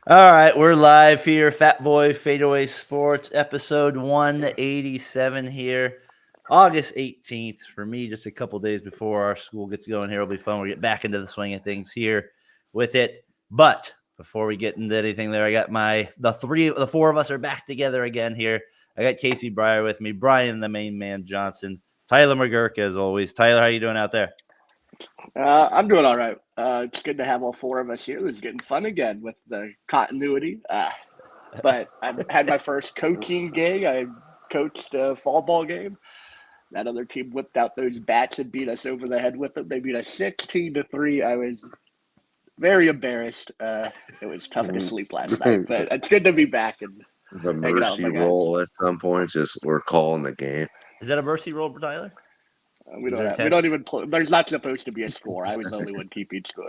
All right, we're live here. Fatboy FadeAway Sports, episode 187 here. August 18th. For me, just a couple days before our school gets going here. It'll be fun. We'll get back into the swing of things here with it. But before we get into anything there, I got the four of us are back together again here. I got Casey Breyer with me, Brian, the main man Johnson, Tyler McGurk, as always. Tyler, how you doing out there? I'm doing all right. It's good to have all four of us here. This is getting fun again with the continuity. But I've had my first coaching gig. I coached a fall ball game. That other team whipped out those bats and beat us over the head with them. They beat us 16-3. I was very embarrassed. It was tough to sleep last night, but it's good to be back and the mercy roll at some point. Just we're calling the game. Is that a mercy roll for Tyler? We don't even play. There's not supposed to be a score. I was the only one keeping score.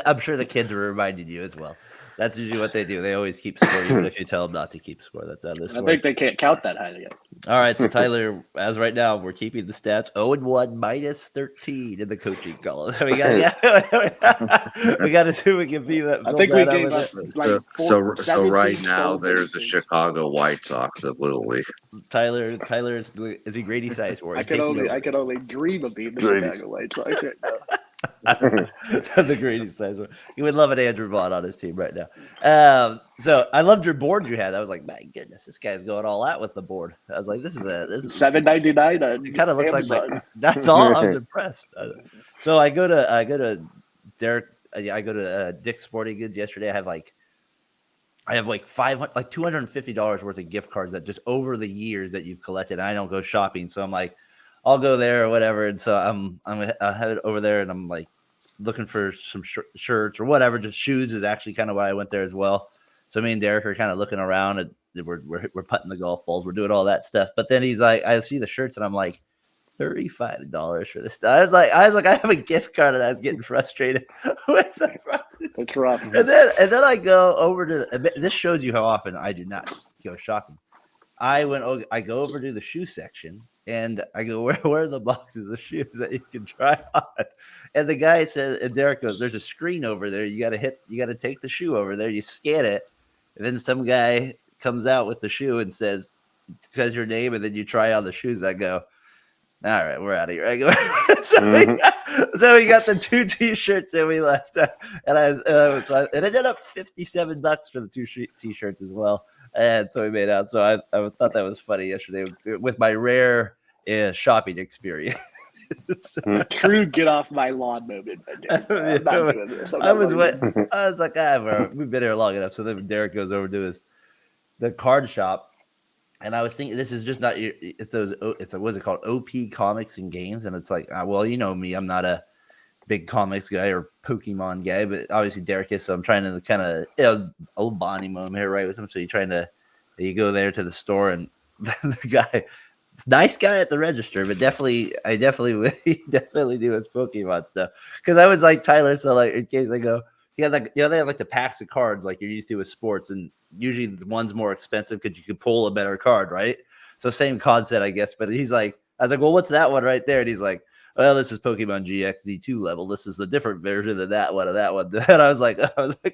I'm sure the kids were reminding you as well. That's usually what they do. They always keep score, even if you tell them not to keep score. That's how this works. I think they can't count that high yet. All right, so Tyler, as right now, we're keeping the stats 0-1 minus 13 in the coaching column. So we got to see if we can be that. I think we gave up. So right now, there's the Chicago White Sox of Little League. Tyler is he Grady size for? I could only dream of being the Chicago White Sox right now. The greatest size one. You would love an Andrew Vaughn on his team right now. So I loved your board you had. I was like, my goodness, this guy's going all out with the board. I was like, this is $7.99. It kind of looks like that's all. I was impressed. So I go to Derek. I go to Dick's Sporting Goods yesterday. I have like $250 worth of gift cards that just over the years that you've collected. I don't go shopping, so I'm like, I'll go there or whatever. And so I head over there and I'm like looking for some shirts or whatever. Just shoes is actually kind of why I went there as well. So me and Derek are kind of looking around and we're putting the golf balls. We're doing all that stuff. But then he's like, I see the shirts and I'm like, $35 for this stuff. I was like, I have a gift card and I was getting frustrated with the prices. It's rough. And then I go over to this shows you how often I do not go shopping. I go over to the shoe section and I go, where are the boxes of shoes that you can try on? And the guy says, and Derek goes, there's a screen over there. You got to take the shoe over there. You scan it. And then some guy comes out with the shoe and says your name. And then you try on the shoes. I go, all right, we're out of here. So we got the 2 T-shirts and we left. And it ended up $57 for the 2 T-shirts as well. And so we made out. So I thought that was funny yesterday with my rare shopping experience. True get off my lawn moment. I was like, bro, we've been here long enough. So then Derek goes over to the card shop. And I was thinking, this is just not what's it called? OP Comics and Games. And it's like, well, you know me, I'm not a big comics guy or Pokemon guy, but obviously Derek is. So I'm trying to kind of old Bonnie moment here, right with him. So you go there to the store and the guy, it's nice guy at the register, but he definitely do his Pokemon stuff. Because I was like Tyler, so like in case I go, they have like the packs of cards like you're used to with sports, and usually the one's more expensive because you could pull a better card, right? So same concept, I guess. But he's like, I was like, well, what's that one right there? And he's like, well, this is Pokemon GX Z2 level. This is a different version of that one. And I was like,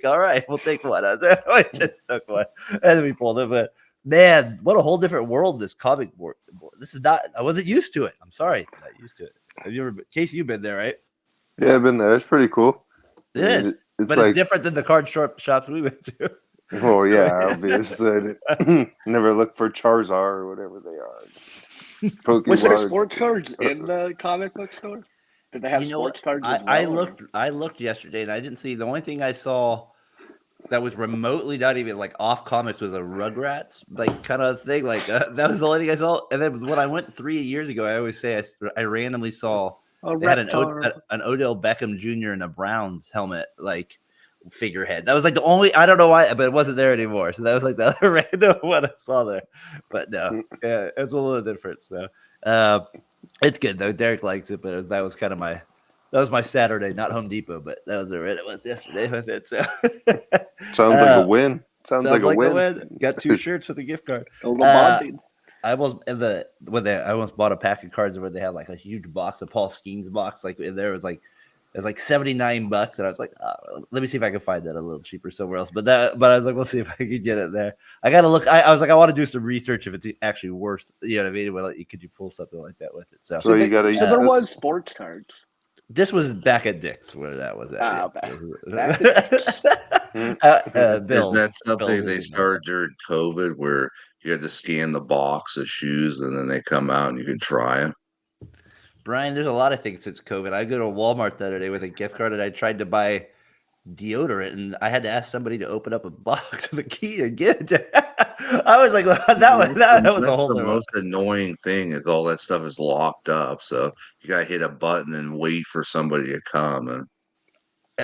all right, we'll take one. I was like, I just took one, and then we pulled it. But man, what a whole different world this comic board. This is not. I wasn't used to it. I'm sorry, not used to it. Have you ever, Casey? You've been there, right? Yeah, I've been there. It's pretty cool. It is, but it's different than the card shops we went to. Oh yeah, obviously. Never look for Charizard or whatever they are. Pokemon. Was there sports cards in the comic book store? Did they have sports cards? I looked yesterday and I didn't see. The only thing I saw that was remotely not even like off comics was a Rugrats like kind of thing. Like that was the only thing I saw. And then when I went 3 years ago, I always say I randomly saw they had an Odell Beckham Jr. in a Browns helmet like figurehead. That was like the only. I don't know why, but it wasn't there anymore. So that was like the other random one I saw there. But no, yeah, it's a little different. So it's good though. Derek likes it, but that was kind of my. That was my Saturday, not Home Depot, but that was it was yesterday with it. So sounds like a win. Sounds like a win. Got 2 shirts with a gift card. I almost bought a pack of cards where they had like a huge box, a Paul Skeens box. Like there was like It was like $79, and I was like, let me see if I can find that a little cheaper somewhere else. But I was like, we'll see if I can get it there. I got to look. I was like, I want to do some research if it's actually worth. You know what I mean? Well, could you pull something like that with it? So So you got to. So there was sports cards. this was back at Dick's where that was at. Ah, yeah. Isn't that something Bill's they is- started during COVID where you had to scan the box of shoes and then they come out and you can try them? Brian, there's a lot of things since COVID. I go to Walmart the other day with a gift card, and I tried to buy deodorant, and I had to ask somebody to open up a box with a key and get it. I was like, that was a That's whole the thing. most annoying thing is all that stuff is locked up. So you gotta hit a button and wait for somebody to come. And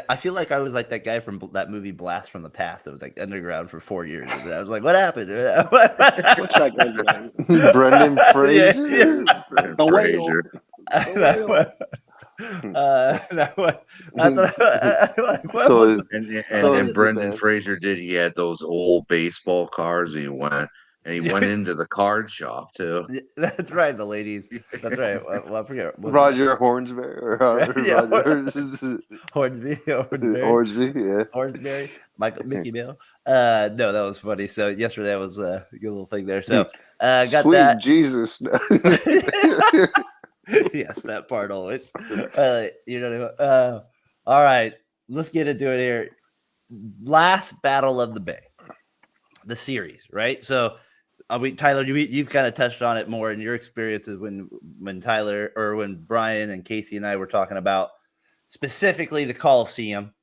I feel like I was like that guy from that movie Blast from the Past. It was like underground for 4 years. And I was like, what happened? What's that guy's name? Brendan Fraser. Yeah. The whale. Fraser. That's what like, what So was- is And So then is the Brendan best. Fraser did. He had those old baseball cards, and he went into the card shop too. that's right, the ladies. That's right. Well, I forget. what- Roger Hornsberry or Yeah, Roger Hornsby. Hornsby? Yeah. Hornsberry, Mickey Mill. No, that was funny. So yesterday was a good little thing there. So got Sweet that. Jesus. Yes, that part always. You know. All right, let's get into it here. Last Battle of the Bay, the series, right? So, Tyler, you've kind of touched on it more in your experiences when Tyler or when Brian and Casey and I were talking about specifically the Coliseum,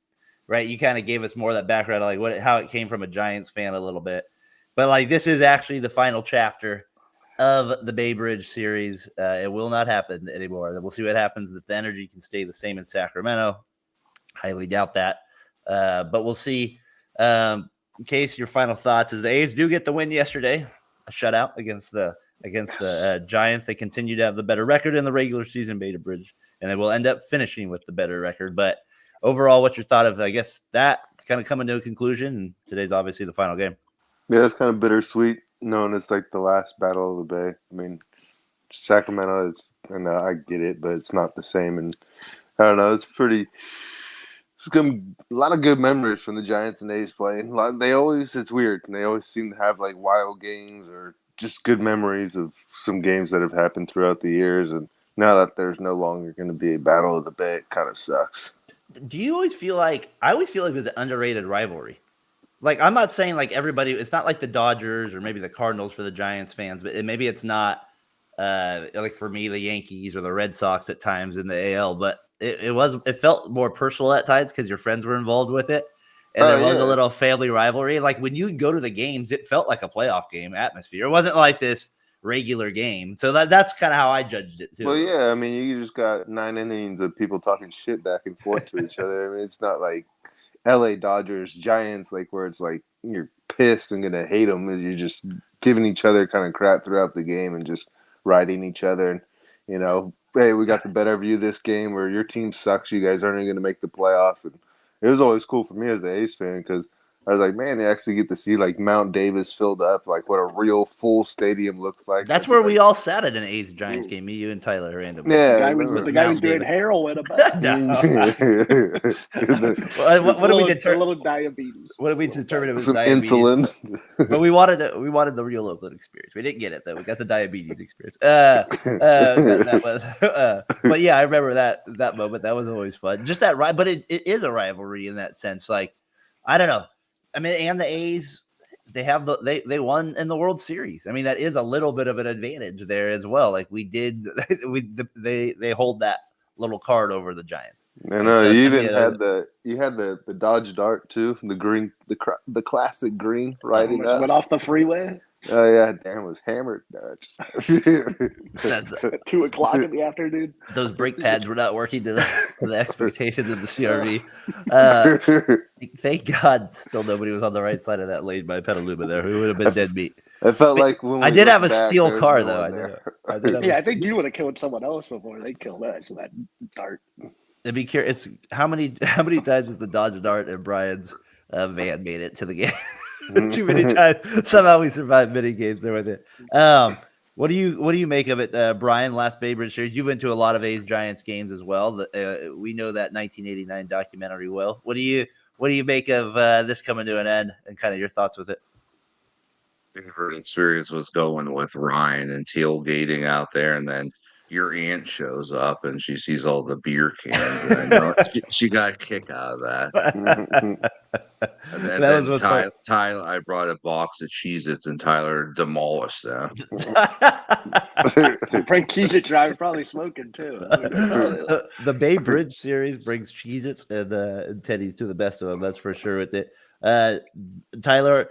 right? You kind of gave us more of that background, like how it came from a Giants fan a little bit, but like this is actually the final chapter of the Bay Bridge series. It will not happen anymore. We'll see what happens if the energy can stay the same in Sacramento. Highly doubt that, but we'll see. In case your final thoughts is the A's do get the win yesterday, a shutout against the Giants. They continue to have the better record in the regular season, Bay Bridge, and they will end up finishing with the better record. But overall, what's your thought of, I guess, that kind of coming to a conclusion? And today's obviously the final game. Yeah, it's kind of bittersweet, knowing it's like the last Battle of the Bay. I mean, Sacramento is, and I get it, but it's not the same. And I don't know, it's a lot of good memories from the Giants and A's playing. It's weird. They always seem to have like wild games or just good memories of some games that have happened throughout the years. And now that there's no longer going to be a Battle of the Bay, it kind of sucks. Do you always feel like, I always feel like it was an underrated rivalry? Like, I'm not saying like everybody, it's not like the Dodgers or maybe the Cardinals for the Giants fans, but maybe it's not like for me, the Yankees or the Red Sox at times in the AL, but it felt more personal at times because your friends were involved with it. And there was a little family rivalry. Like when you go to the games, it felt like a playoff game atmosphere. It wasn't like this regular game. So that's kind of how I judged it too. Well, yeah, I mean, you just got 9 innings of people talking shit back and forth to each other. I mean, it's not like LA Dodgers, Giants, like where it's like you're pissed and gonna hate them, and you're just giving each other kind of crap throughout the game and just riding each other. And you know, hey, we got the better of you this game, where your team sucks. You guys aren't going to make the playoff. And it was always cool for me as an A's fan because I was like, man, they actually get to see like Mount Davis filled up, like what a real full stadium looks like. That's where we all sat at an A's Giants game. Me, you, and Tyler randomly. Yeah, The guy was doing heroin about No. What did we determine? A little diabetes. What did we determine? It was some diabetes. insulin. But we wanted the real Oakland experience. We didn't get it though. We got the diabetes experience. That was. But yeah, I remember that moment. That was always fun. Just that right, but it is a rivalry in that sense. Like, I don't know. I mean, and the A's, they won in the World Series. I mean, that is a little bit of an advantage there as well. Like they hold that little card over the Giants. No, So you to even me, had the Dodge Dart too, the green, the classic green riding up. Went off the freeway. Oh yeah, Dan was hammered. That's At 2:00 in the afternoon. those brake pads were not working to the expectations of the CRV. Thank God, still nobody was on the right side of that lane by Petaluma there. We would have been dead meat. I felt like when I we did look have a back, steel there's car no though. one there. I did have Yeah, a I think you would have killed someone else before they killed us. So that dart. I'd be curious how many times was the Dodge Dart and Brian's van made it to the game? Too many times. Somehow we survived many games there with it. What do you make of it, Brian? Last Babe Ruth series, you've been to a lot of A's Giants games as well. We know that 1989 documentary well. What do you make of this coming to an end, and kind of your thoughts with it? Favorite experience was going with Ryan and tailgating out there, and then your aunt shows up and she sees all the beer cans, and I know she got a kick out of that. And That then was what's fun. Tyler, I brought a box of Cheez-Its and Tyler demolished them. Frank Cheez-It driver probably smoking too. The Bay Bridge series brings Cheez-Its and Teddy's to the best of them. That's for sure with it. Tyler,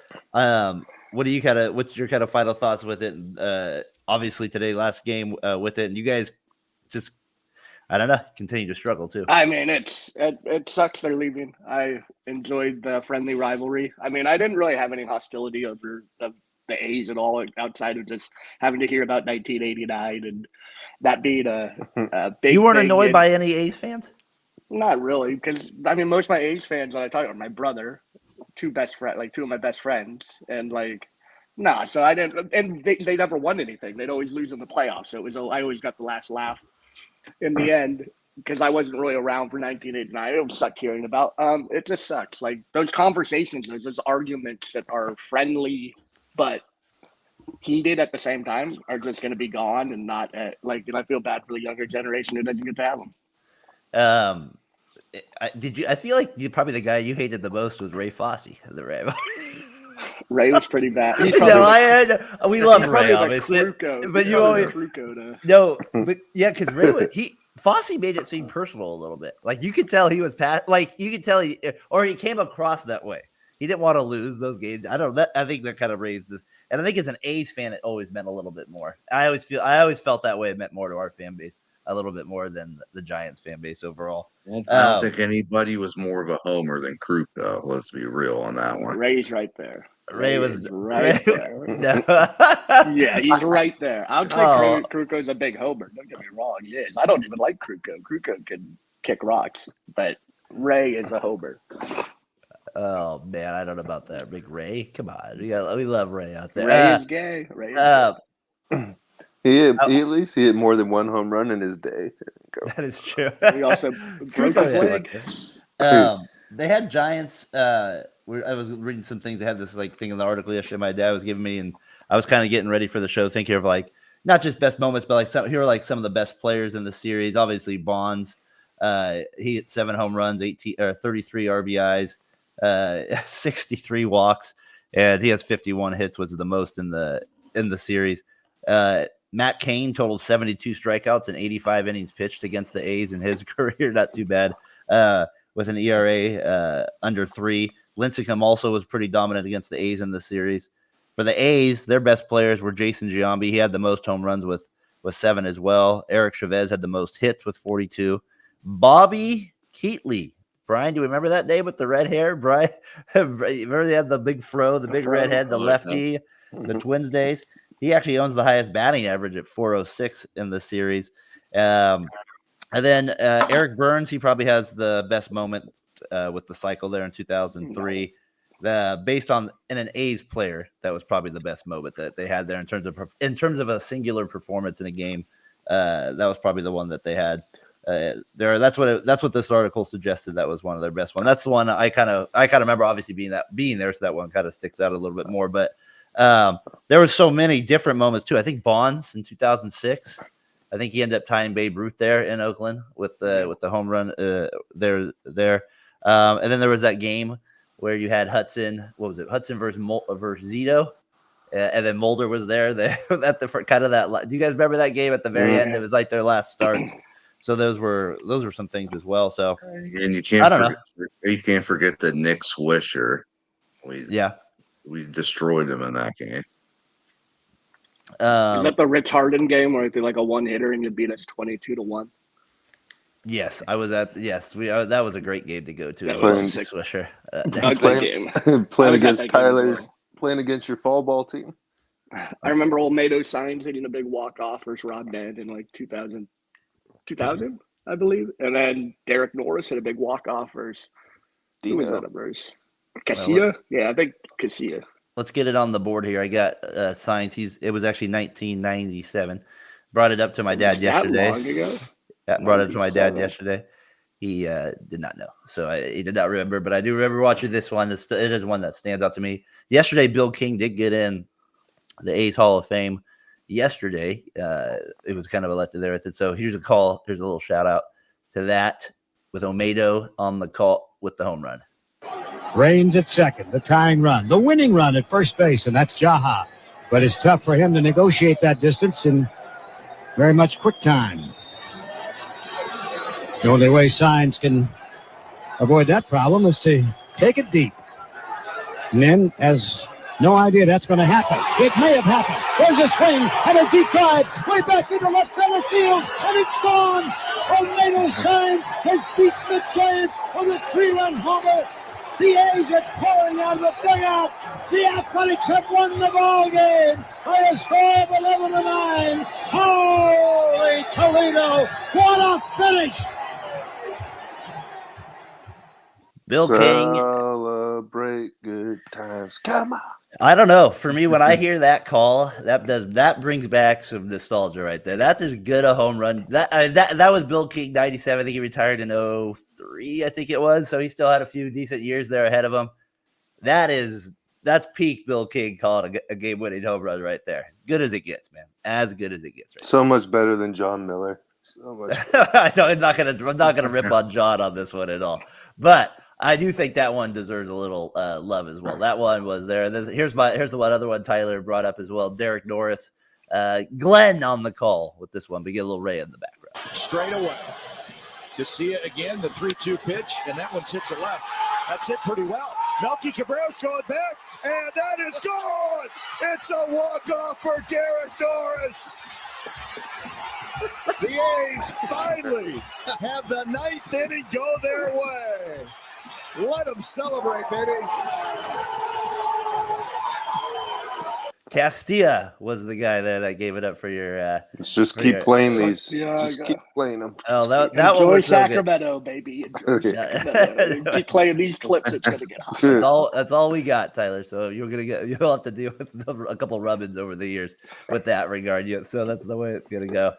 what's your kind of final thoughts with it? Obviously today, last game with it, and you guys just, I don't know, continue to struggle too. I mean, it sucks they're leaving. I enjoyed the friendly rivalry. I mean, I didn't really have any hostility over the A's at all, outside of just having to hear about 1989 and that being a big. You weren't thing annoyed by any A's fans? Not really, because I mean, most of my A's fans that I talk about, my brother, two of my best friends, and like, nah. So I didn't, and they never won anything. They'd always lose in the playoffs. So I always got the last laugh in the end, because I wasn't really around for 1989. It sucked hearing about. It just sucks. Like those conversations, those arguments that are friendly but heated at the same time are just going to be gone, and not and I feel bad for the younger generation who doesn't get to have them. I feel like probably the guy you hated the most was Ray Fosse, the Ray. Ray was pretty bad. We love Ray, obviously, but you always but yeah, because Ray Fosse made it seem personal a little bit. Like you could tell he was you could tell he came across that way. He didn't want to lose those games. I think that kind of raised this, and I think as an A's fan, it always meant a little bit more. I always felt that way. It meant more to our fan base, a little bit more than the Giants fan base overall. I don't think anybody was more of a homer than Kruko. Let's be real on that one. Ray's right there. Ray was right there. No. Yeah, he's right there. I would say Kruko's a big homer. Don't get me wrong, he is. I don't even like Kruko. Kruko can kick rocks, but Ray is a homer. Oh man, I don't know about that. Big Ray, come on, we love Ray out there. Ray is gay. Ray is gay. He at least hit more than one home run in his day. That is true. He also broke his leg. They had Giants. I was reading some things. They had this thing in the article yesterday my dad was giving me, and I was kind of getting ready for the show, thinking of not just best moments, but here are some of the best players in the series. Obviously, Bonds. He hit 7 home runs, 33 RBIs. 63 walks, and he has 51 hits, which is the most in the series. Matt Cain totaled 72 strikeouts and 85 innings pitched against the A's in his career. Not too bad, with an ERA under 3. Lincecum also was pretty dominant against the A's in the series. For the A's, their best players were Jason Giambi. He had the most home runs with 7 as well. Eric Chavez had the most hits with 42. Bobby Keatley. Brian, do you remember that day with the red hair? Brian, remember they had the big fro, the big red head, the lefty, the Twins days? He actually owns the highest batting average at 406 in the series. And then Eric Burns, he probably has the best moment with the cycle there in 2003. Based on an A's player, that was probably the best moment that they had there in terms of a singular performance in a game. That was probably the one that they had. That's what this article suggested. That was one of their best ones. That's the one I kind of remember obviously being there, so that one kind of sticks out a little bit more. But there were so many different moments too. I think Bonds in 2006. I think he ended up tying Babe Ruth there in Oakland with the home run there. And then there was that game where you had Hudson. What was it? Hudson versus Zito. And then Mulder was there. At the kind of that. Do you guys remember that game at the very end? It was like their last starts. So those were some things as well. So and you can't forget the Nick Swisher. We destroyed him in that game. Is that the Rich Harden game where they like a one hitter and you beat us 22-1? Yes, I was at. Yes, that was a great game to go to. That was Nick Swisher. Playing against your fall ball team. I remember Olmedo Signs hitting a big walk off versus Rob Ned in like 2000, I believe, and then Derek Norris hit a big walk off versus who was that? Versus Casilla. Yeah, I think Casilla. let's get it on the board here. I got signs. It was actually 1997. Brought it up to my dad yesterday. That long ago? Brought it to my dad yesterday. He did not know, so he did not remember. But I do remember watching this one. It is one that stands out to me. Yesterday, Bill King did get in the A's Hall of Fame. Yesterday, it was kind of elected there. So here's a call. Here's a little shout out to that with Omedo on the call with the home run. Raines at second, the tying run, the winning run at first base, and that's Jaha. But it's tough for him to negotiate that distance in very much quick time. The only way Signs can avoid that problem is to take it deep. And then, has no idea that's going to happen. It may have happened. There's a swing and a deep drive way back into left center field, and it's gone. Omedo Signs has beaten the Giants with a 3-run homer. The A's are pouring out of the dugout. The Athletics have won the ball game by a score of 11-9. Holy Toledo! What a finish! Bill King. Celebrate good times. Come on. I don't know. For me, when I hear that call, that brings back some nostalgia right there. That's as good a home run. That was Bill King, 97. I think he retired in 03, I think it was. So he still had a few decent years there ahead of him. That's peak Bill King calling a game-winning home run right there. As good as it gets, man. As good as it gets. Right So much better than John Miller. So much. I'm not gonna rip on John on this one at all. But I do think that one deserves a little love as well. That one was there. Here's the one other one Tyler brought up as well. Derek Norris, Glenn on the call with this one. We get a little Ray in the background. Straight away. You see it again, the 3-2 pitch, and that one's hit to left. That's hit pretty well. Melky Cabrera's going back, and that is gone. It's a walk-off for Derek Norris. The A's finally have the ninth inning go their way. Let them celebrate, baby. Castilla was the guy there that gave it up for your. Let's just keep playing these. Just keep playing them. Oh, that Enjoy one was Sacramento, baby. Enjoy Sacramento. Keep playing these clips. It's gonna get hot. That's all we got, Tyler. So you'll have to deal with a couple rub-ins over the years with that regard. Yeah, so that's the way it's gonna go.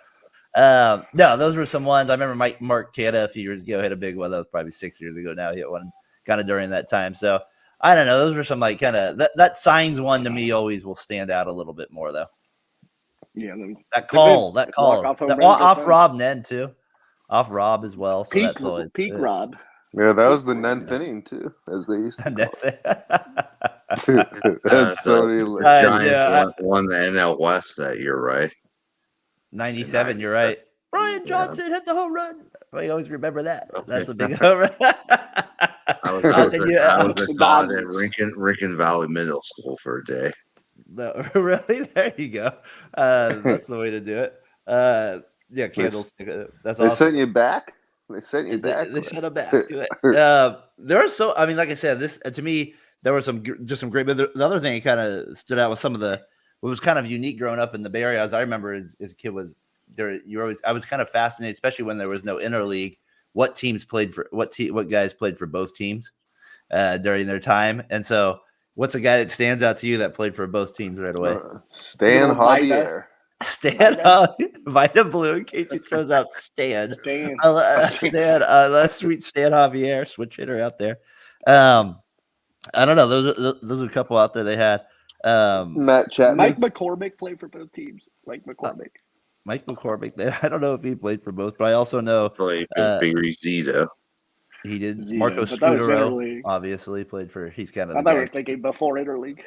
No, those were some ones. I remember Mark Canna a few years ago hit a big one. That was probably 6 years ago now. He hit one kind of during that time. So I don't know. Those were some like kind of that Signs one to me always will stand out a little bit more though. Yeah, that call off Rob Ned too, off Rob as well. So that's always peak Rob. Yeah, that was the 9th inning too, as they used to call it. That's so the Giants won the NL West that year, right? 97. You're right. Brian Johnson hit the home run. I always remember that. Okay. That's a big home run. I was a god at Rincon Valley Middle School for a day. No, really? There you go. That's the way to do it. Yeah, candlestick. That's awesome. They sent you back? They sent you back? They sent them back to it. There are like I said, this to me, there were some great, but the other thing that kind of stood out was some of what was kind of unique growing up in the Bay Area, as I remember as a kid, was there. I was kind of fascinated, especially when there was no interleague, what teams played for what guys played for both teams during their time. And so, what's a guy that stands out to you that played for both teams right away? Stan Javier. Vita Blue, in case he throws out Stan. Stan, sweet Stan Javier, switch hitter out there. I don't know. Those are a couple out there they had. Matt Chapman. Mike McCormick played for both teams. Mike McCormick. I don't know if he played for both, but I also know played Barry Zito. He did. Marco Scudero obviously played for. He's kind of. I thought we were thinking before interleague.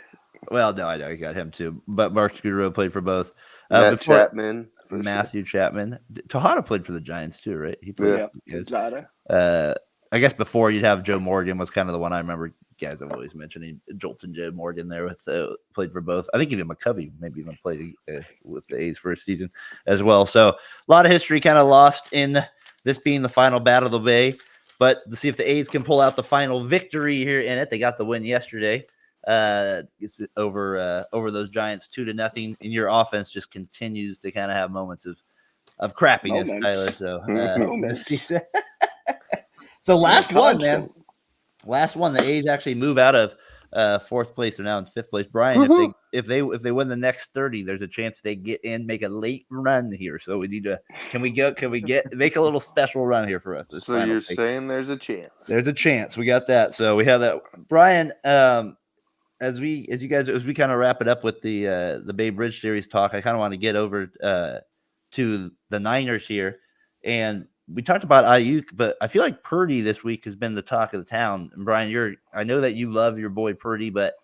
Well, no, I know he got him too, but Mark Scudero played for both. Chapman. Matthew Chapman. Tejada played for the Giants too, right? He played. Yeah. I guess before you'd have Joe Morgan was kind of the one I remember. Guys, I've always mentioned Jolton Joe Morgan there with played for both. I think even McCovey maybe even played with the A's first season as well. So a lot of history kind of lost in this being the final battle of the Bay. But to see if the A's can pull out the final victory here in it, they got the win yesterday. It's over those Giants 2-0, and your offense just continues to kind of have moments of crappiness, Tyler. So this season. So last one, the A's actually move out of 4th place. They're now in 5th place. Brian, if they win the next 30, there's a chance they get in, make a late run here. So we need to. Can we make a little special run here for us? So you're saying there's a chance? There's a chance. We got that. So we have that. Brian, as we kind of wrap it up with the Bay Bridge series talk, I kind of want to get over to the Niners here, and we talked about Ayuk, but I feel like Purdy this week has been the talk of the town. And Brian, I know that you love your boy Purdy, but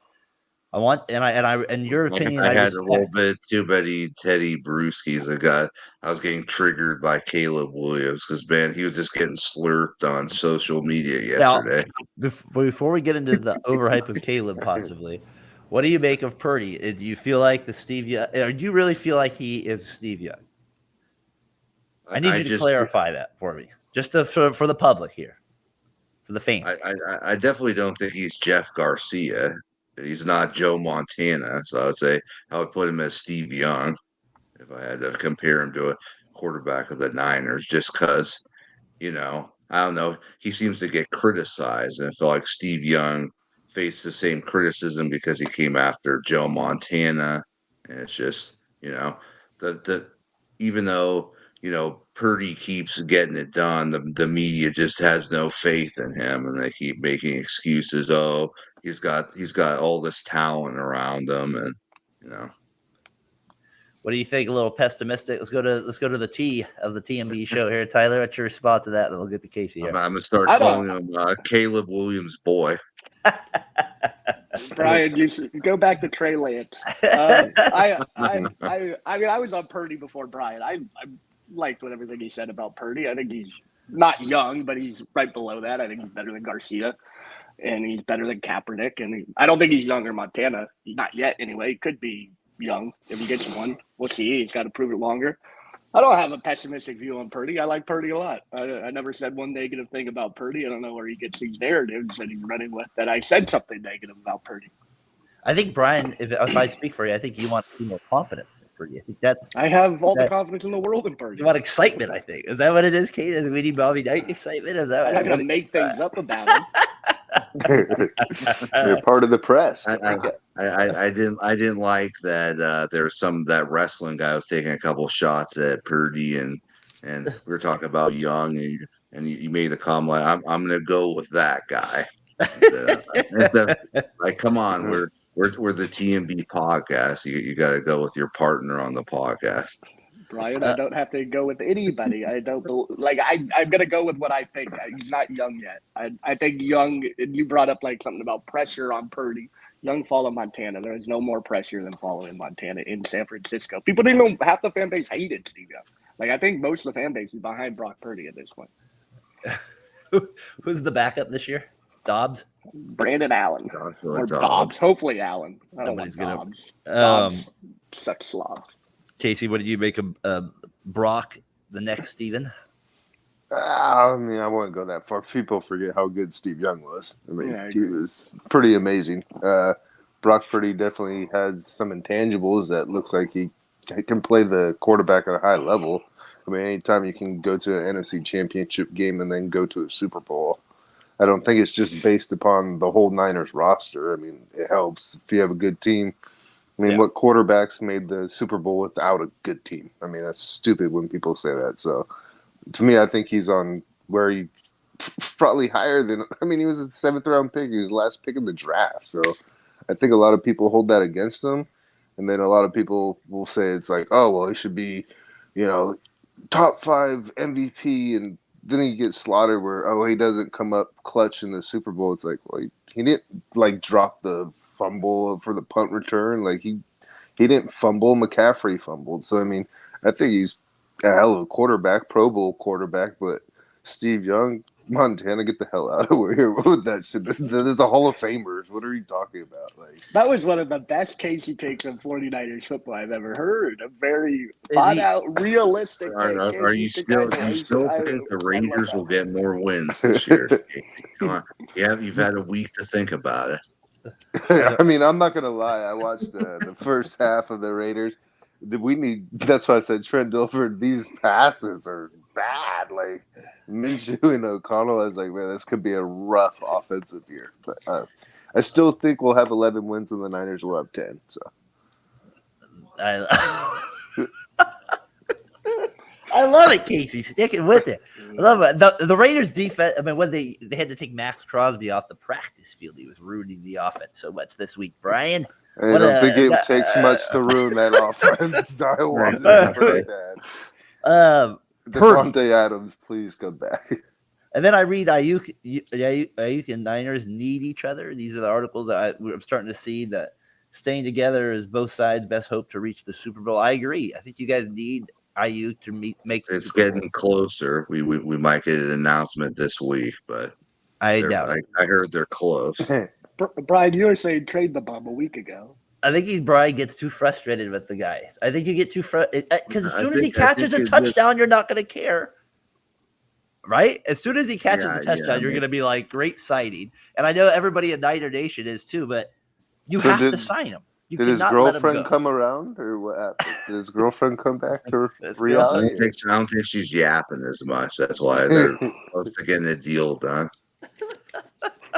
I want and your opinion. I had a little bit too many Teddy Brewskis. I was getting triggered by Caleb Williams because man, he was just getting slurped on social media yesterday. Now, before we get into the overhype of Caleb, possibly, what do you make of Purdy? Do you feel like the Steve Young? Or do you really feel like he is Steve Young? I need you to clarify that for me, just for the public here, for the fans. I definitely don't think he's Jeff Garcia. He's not Joe Montana, so I would say I would put him as Steve Young if I had to compare him to a quarterback of the Niners, just because, I don't know. He seems to get criticized, and I feel like Steve Young faced the same criticism because he came after Joe Montana, and it's just, the even though Purdy keeps getting it done, the media just has no faith in him, and they keep making excuses. Oh, he's got all this talent around him, and What do you think? A little pessimistic. Let's go to the T of the TMB show here, Tyler. What's your response to that? And we'll get to Casey here. I'm gonna start calling him Caleb Williams' boy. Brian, you should go back to Trey Lance. I was on Purdy before Brian. I liked everything he said about Purdy. I think he's not young, but he's right below that. I think he's better than Garcia, and he's better than Kaepernick. And I don't think he's younger than Montana. Not yet, anyway. He could be young if he gets one. We'll see. He's got to prove it longer. I don't have a pessimistic view on Purdy. I like Purdy a lot. I never said one negative thing about Purdy. I don't know where he gets these narratives that he's running with that I said something negative about Purdy. I think, Brian, if I speak for you, I think you want to be more confident in Purdy. I think I have all the confidence in the world in Purdy. You want excitement, I think. Is that what it is, Kate? Is we need Bobby Knight excitement? Is that I'm not going to make things up about him. You're part of the press. I didn't like that there's that wrestling guy was taking a couple shots at Purdy, and we were talking about Young, and you made the comment, I'm gonna go with that guy. Like, come on, we're the TMB podcast. You got to go with your partner on the podcast. Brian, I don't have to go with anybody. I don't I'm going to go with what I think. He's not young yet. I think Young, you brought up something about pressure on Purdy. Young followed Montana. There is no more pressure than following Montana in San Francisco. People didn't know, half the fan base hated Steve Young. I think most of the fan base is behind Brock Purdy at this point. Who's the backup this year? Dobbs? Brandon Allen. Or Dobbs. Hopefully Allen. Nobody's going to. Dobbs. Such slobs. Casey, what did you make of Brock, the next Steven? I wouldn't go that far. People forget how good Steve Young was. He was pretty amazing. Brock Purdy definitely has some intangibles that looks like he can play the quarterback at a high level. Anytime you can go to an NFC Championship game and then go to a Super Bowl, I don't think it's just based upon the whole Niners roster. It helps if you have a good team. What quarterbacks made the Super Bowl without a good team? That's stupid when people say that. So, to me, I think he's on where he probably higher than. He was a 7th round pick. He was the last pick in the draft. So, I think a lot of people hold that against him, and then a lot of people will say it's like, oh well, he should be, top 5 MVP, and then he gets slaughtered where he doesn't come up clutch in the Super Bowl. It's like, well, he didn't drop the fumble for the punt return. He didn't fumble. McCaffrey fumbled. So I think he's a hell of a quarterback, Pro Bowl quarterback. But Steve Young, Montana, get the hell out of here with that shit. There's a Hall of Famers. What are you talking about? That was one of the best Casey takes on 49ers football I've ever heard. A very thought out, realistic. Are you still think the Rangers will get more wins this year? Come on, you've had a week to think about it. I'm not gonna lie. I watched the first half of the Raiders. That's why I said Trent Dilfer. These passes are bad. Minshew and O'Connell. I was like, man, this could be a rough offensive year. But I still think we'll have 11 wins and the Niners will have 10. So I love it, Casey, sticking with it. I love it. The Raiders defense, I mean, when they had to take Max Crosby off the practice field, he was ruining the offense so much this week. Brian? I don't think it takes much to ruin that offense. I want this pretty bad. Devontae Adams, please come back. And then I read Ayuk and Niners need each other. These are the articles that I'm starting to see that staying together is both sides' best hope to reach the Super Bowl. I agree. I think you guys need Ayuk to make. It's getting closer. We might get an announcement this week, but I doubt it. I heard they're close. Brian, you were saying trade the bum a week ago. I think Brian gets too frustrated with the guys. I think you get too frustrated because as soon as he catches a touchdown, you're not going to care. Right? As soon as he catches a touchdown, you're going to be like, great sighting. And I know everybody in Niner Nation is too, but you have to sign him. Did his girlfriend come around, or what happened? Did his girlfriend come back to reality? I don't think she's yapping as much. That's why they're close to getting a deal done.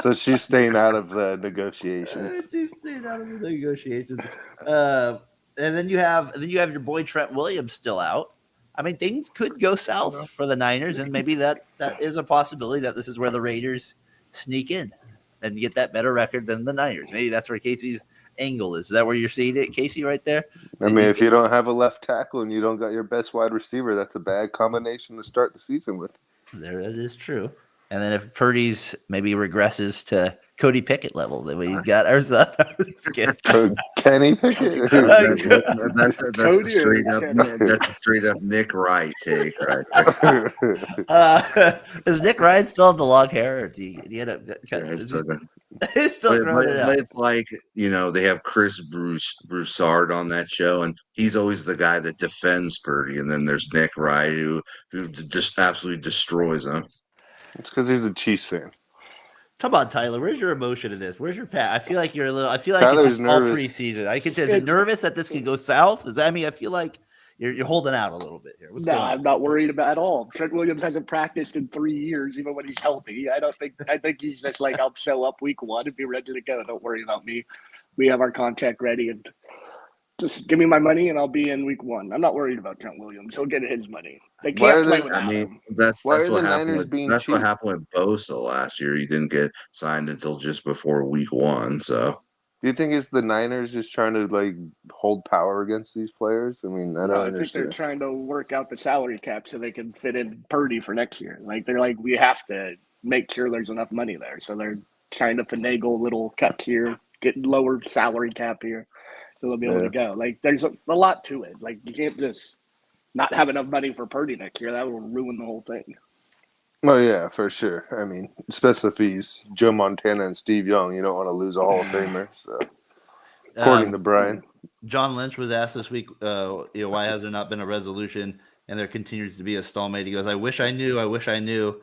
So she's staying out of the negotiations. She's staying out of the negotiations. And then you have your boy Trent Williams still out. I mean, things could go south for the Niners, and maybe that is a possibility that this is where the Raiders sneak in and get that better record than the Niners. Maybe that's where Casey's angle is. Is that where you're seeing it, Casey, right there? I mean, if you don't have a left tackle and you don't got your best wide receiver, that's a bad combination to start the season with. There, it is true. And then if Purdy's maybe regresses to Cody Pickett level, then we got ourselves. Kenny Pickett. That's a straight up Nick Wright take right there. Is Nick Wright still have the long hair, or do you end up? He's still growing it out. It's like, they have Chris Broussard on that show, and he's always the guy that defends Purdy, and then there's Nick Wright who just absolutely destroys him. It's because he's a Chiefs fan. Come on, Tyler. Where's your emotion in this? Where's your pat? I feel like you're a little. I feel like Tyler's it's just all preseason. I can tell. Is it nervous that this could go south? Does that mean I feel like you're holding out a little bit here? What's going on? I'm not worried about it at all. Trent Williams hasn't practiced in 3 years, even when he's healthy. I think he's just like, I'll show up week 1 and be ready to go. Don't worry about me. We have our contract ready, and just give me my money and I'll be in week 1. I'm not worried about Trent Williams. He'll get his money. They can't play without him. That's what happened with Bosa last year. He didn't get signed until just before week 1. So do you think it's the Niners just trying to hold power against these players? I mean, I don't understand. I think they're trying to work out the salary cap so they can fit in Purdy for next year. They're like, we have to make sure there's enough money there. So they're trying to finagle little cuts here, get lower salary cap here. So they'll be able to go. There's a lot to it. You can't just not have enough money for Purdy next year. That will ruin the whole thing. Well, yeah, for sure. I mean, especially if he's Joe Montana and Steve Young, you don't want to lose a Hall of Famer. So, according to Brian. John Lynch was asked this week, why has there not been a resolution and there continues to be a stalemate? He goes, I wish I knew.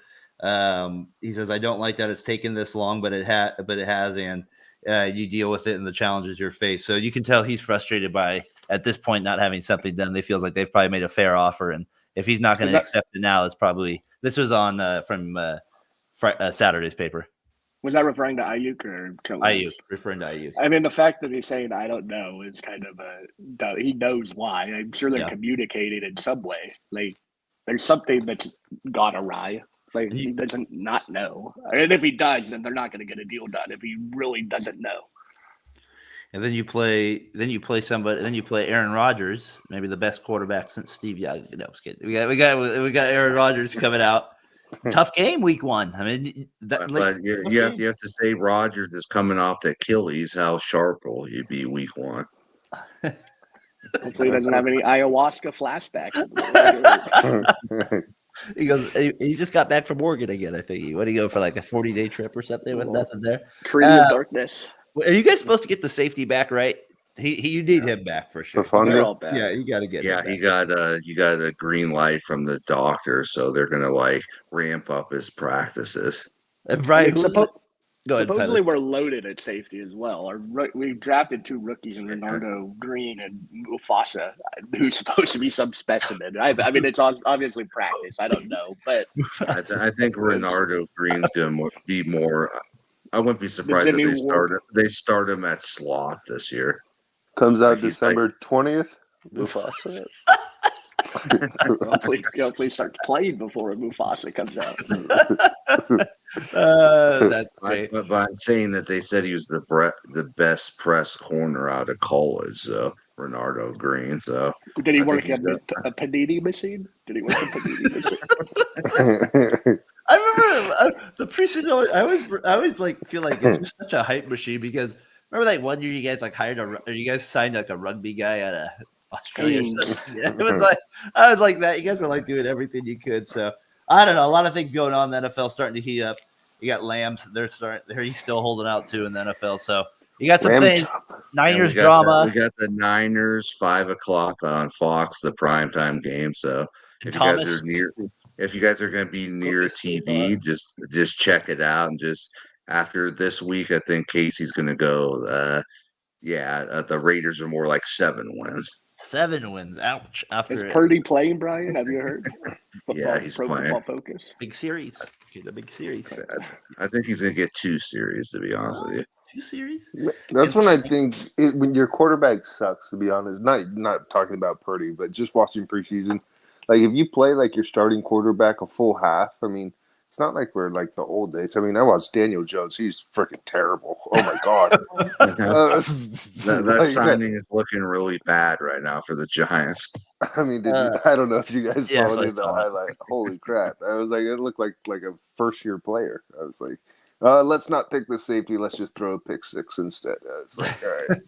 He says, I don't like that it's taken this long, but it has, and you deal with it and the challenges you face. So you can tell he's frustrated by, at this point, not having something done. They feels like they've probably made a fair offer, and if he's not going to accept it now, it's probably – this was on from Saturday's paper. Was that referring to Ayuk or Ayuk? Referring to Ayuk. I mean, the fact that he's saying I don't know is kind of he knows why. I'm sure they're communicating in some way. There's something that's gone awry. He doesn't not know. And if he does, then they're not going to get a deal done if he really doesn't know. And then you play Aaron Rodgers, maybe the best quarterback since Steve Young. No, I was kidding. We got Aaron Rodgers coming out. Tough game week 1. I mean, you have to say Rodgers is coming off the Achilles. How sharp will he be week 1? Hopefully, he doesn't have any ayahuasca flashbacks. He goes. He just got back from Oregon again. I think. What did he go for, like a 40-day trip or something with nothing there? Tree of darkness. Are you guys supposed to get the safety back, right? You need him back for sure. They're all back. Yeah, you got to get. Yeah, him back. You got a green light from the doctor, so they're gonna ramp up his practices. And Brian, go ahead. Supposedly, we're loaded at safety as well. We drafted 2 rookies in Renardo Green and Mufasa, who's supposed to be some specimen. I mean, it's obviously practice. I don't know, but I think Renardo Green's going to be more I wouldn't be surprised if Jimmy they start him at slot this year. Comes out Like he's December 20th. Mufasa. Hopefully start playing before Mufasa comes out. That's great. But I'm saying that they said he was the best press corner out of college. So Renardo Green. So Did he I work think a panini machine? Did he work a panini machine? I remember the preseason. I always like feel like it's just such a hype machine because remember like one year you guys like you guys signed like a rugby guy out of Australia or something. Yeah, it was like I was like that. You guys were like doing everything you could. So I don't know. A lot of things going on. The NFL starting to heat up. You got Lambs. He's still holding out too in the NFL. So you got some things. Niners drama. We got the Niners 5:00 on Fox, the primetime game. So if you guys are going to be near TV, just check it out. And just after this week, I think Casey's going to go. The Raiders are more like 7 wins. 7 wins. Ouch. Is Purdy playing, Brian? Have you heard? Yeah, he's playing. Football Focus. Big series. The big series. I think he's going to get 2 series, to be honest with you. 2 series? That's when I think when your quarterback sucks, to be honest. Not talking about Purdy, but just watching preseason. Like, if you play like your starting quarterback a full half, I mean, it's not like we're like the old days. I mean, I watched Daniel Jones. He's freaking terrible. Oh, my God. That signing is looking really bad right now for the Giants. I mean, I don't know if you guys saw any of the highlight. Holy crap. I was like, it looked like a first-year player. I was like, let's not take the safety. Let's just throw a pick 6 instead. It's like, all right.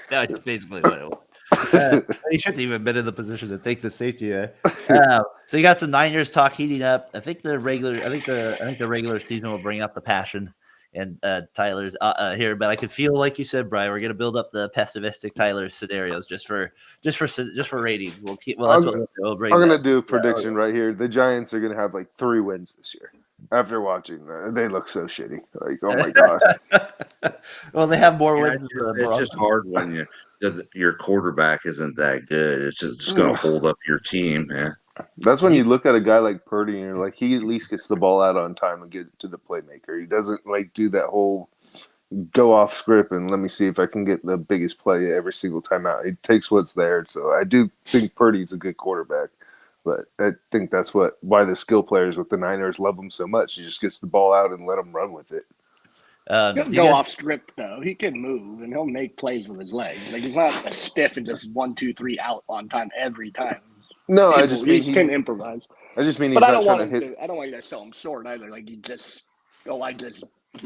That's basically what it was. He shouldn't even been in the position to take the safety. So you got some Niners talk heating up. I think the regular season will bring out the passion and Tyler's here, but I can feel like you said, Brian, we're going to build up the pessimistic Tyler scenarios just for ratings. I'm going to do a prediction right here. The Giants are going to have like 3 wins this year. After watching, they look so shitty. Like, oh my God. Well, they have more wins. It's just hard when your quarterback isn't that good. It's just going to hold up your team, man. That's when you look at a guy like Purdy and you're like, he at least gets the ball out on time and get it to the playmaker. He doesn't like do that whole go off script and let me see if I can get the biggest play every single time out. He takes what's there. So I do think Purdy's a good quarterback. But I think that's why the skill players with the Niners love him so much. He just gets the ball out and let him run with it. He'll go off script, though. He can move, and he'll make plays with his legs. Like, he's not a stiff and just 1, 2, 3 out on time every time. No, I just mean he can improvise. I just mean he's not trying to hit. I don't want you to sell him short either. Like, he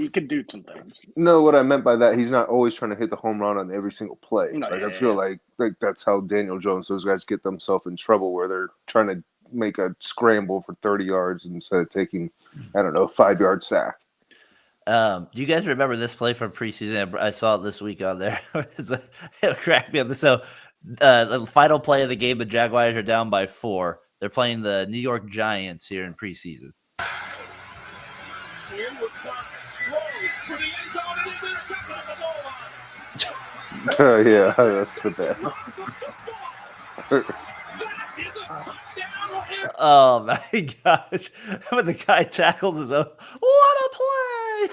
can do some things. No, what I meant by that, he's not always trying to hit the home run on every single play. I feel like that's how Daniel Jones, those guys get themselves in trouble where they're trying to make a scramble for 30 yards instead of taking, 5-yard sack. Do you guys remember this play from preseason? I saw it this week on there. It cracked me up. So the final play of the game, the Jaguars are down by 4. They're playing the New York Giants here in preseason. Yeah, that's the best. Oh my gosh! When the guy tackles his own, what a play!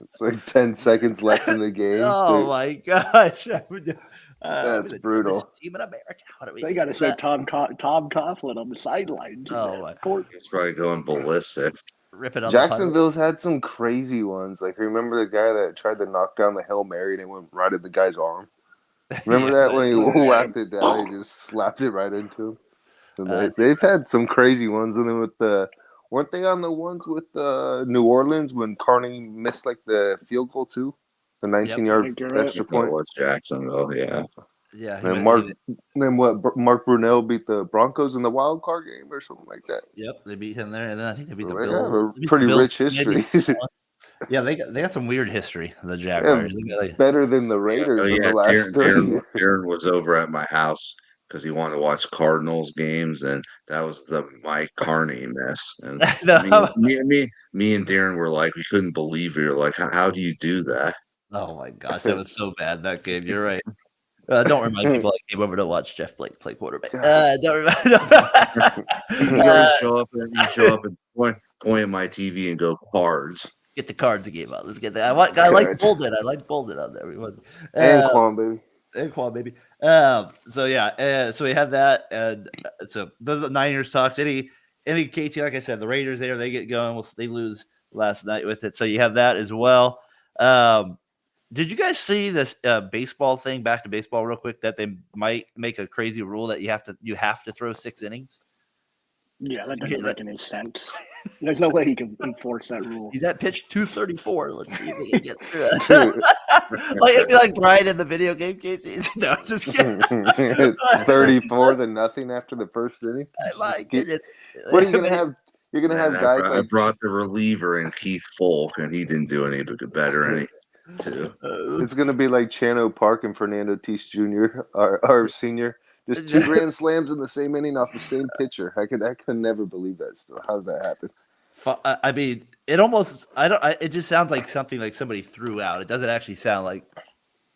It's like 10 seconds left in the game. Oh my gosh! That's brutal. Team in America. They got to say Tom Coughlin on the sideline. Oh my! He's probably going ballistic. Rip it on. Jacksonville's had some crazy ones. Like, remember the guy that tried to knock down the Hail Mary and it went right at the guy's arm? Remember that when he whacked it down, he just slapped it right into him? So they've had some crazy ones. And then weren't they on the ones with New Orleans when Carney missed like the field goal too? The 19-yard extra point? It was Jacksonville, yeah. Yeah. And Mark Brunell beat the Broncos in the wild card game or something like that. Yep, they beat him there, and then I think they beat the They Bills. have a pretty rich history. Yeah, they got some weird history. The Jaguars better than the Raiders in the last 30 years. Darren was over at my house because he wanted to watch Cardinals games, and that was the Mike Carney miss. And me and Darren were like, we couldn't believe it. We were like, how do you do that? Oh my gosh, that was so bad that game. You're right. Don't remind people I came over to watch Jeff Blake play quarterback. Don't remind. You show up and point at my TV and go Cards. Get the cards game out. Let's get that. I like Bolden. I like Bolden on there. And Quan, baby. And Quan, baby. So yeah. So we have that. And so those are the Niners talks. Any Casey, like I said, the Raiders there, they get going. Well, they lose last night with it. So you have that as well. Did you guys see this baseball thing? Back to baseball real quick. That they might make a crazy rule that you have to throw 6 innings. Yeah, that doesn't make any sense. There's no way you can enforce that rule. He's at pitch 234. Let's see if he can get through it. Like it'd be like Brian in the video game Casey. No, just kidding. 34-0 after the first inning. My goodness. What are you gonna have? You're gonna have guys I brought the reliever in Keith Folk, and he didn't do any better. It's gonna be like Chano Park and Fernando Tatis Jr. our senior. Just 2 grand slams in the same inning off the same pitcher. I could never believe that. Still, how's that happen? I mean, it just sounds like something like somebody threw out. It doesn't actually sound like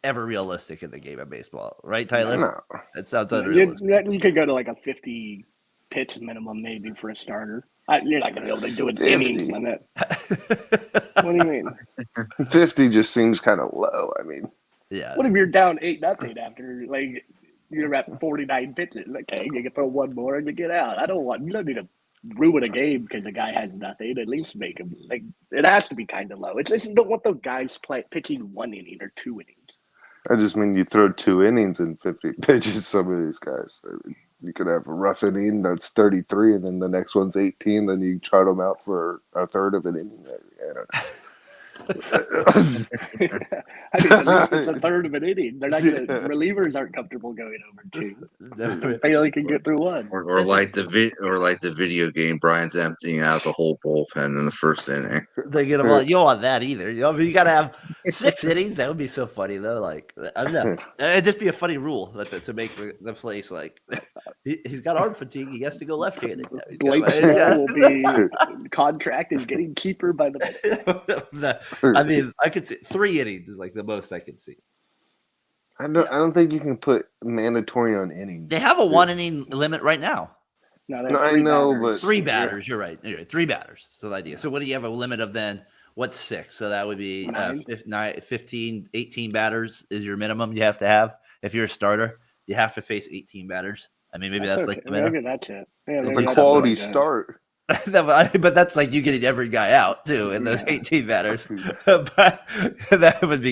ever realistic in the game of baseball, right, Tyler? No, it sounds unrealistic. You could go to like a 50 pitch minimum maybe for a starter. You're not gonna be able to do an innings limit. What do you mean? 50 just seems kind of low. I mean, yeah. What if you're down 8-0 after like you're at 49 pitches? Okay, you can throw one more and you get out. You don't need to ruin a game because the guy has nothing. At least make him like it has to be kind of low. It's just you don't want those guys pitching 1 inning or 2 innings. I just mean you throw 2 innings in 50 pitches. Some of these guys, I mean, you could have a rough inning that's 33, and then the next one's 18. Then you trot them out for a third of an inning. I don't know. I mean, at least it's a third of an inning. They're not relievers aren't comfortable going over 2. They only can get through 1. Or like the video game, Brian's emptying out the whole bullpen in the first inning. They get them all. You don't want that either. You got to have 6 innings. That would be so funny though. Like I don't know. It'd just be a funny rule to make the place like he's got arm fatigue. He has to go left-handed. Blake Snell will be contract is getting cheaper by the. I mean, I could see 3 innings is like the most I can see. I don't think you can put mandatory on innings. They have a 1 inning limit right now. No, I know, but 3 batters. You're right. 3 batters. So the idea. So what do you have a limit of then? What's 6? So that would be 15, 18 batters is your minimum you have to have. If you're a starter, you have to face 18 batters. I mean, maybe that's okay. like the minimum. Maybe that's it. Yeah, it's a quality start. But that's like you getting every guy out too in those 18 batters. But that would be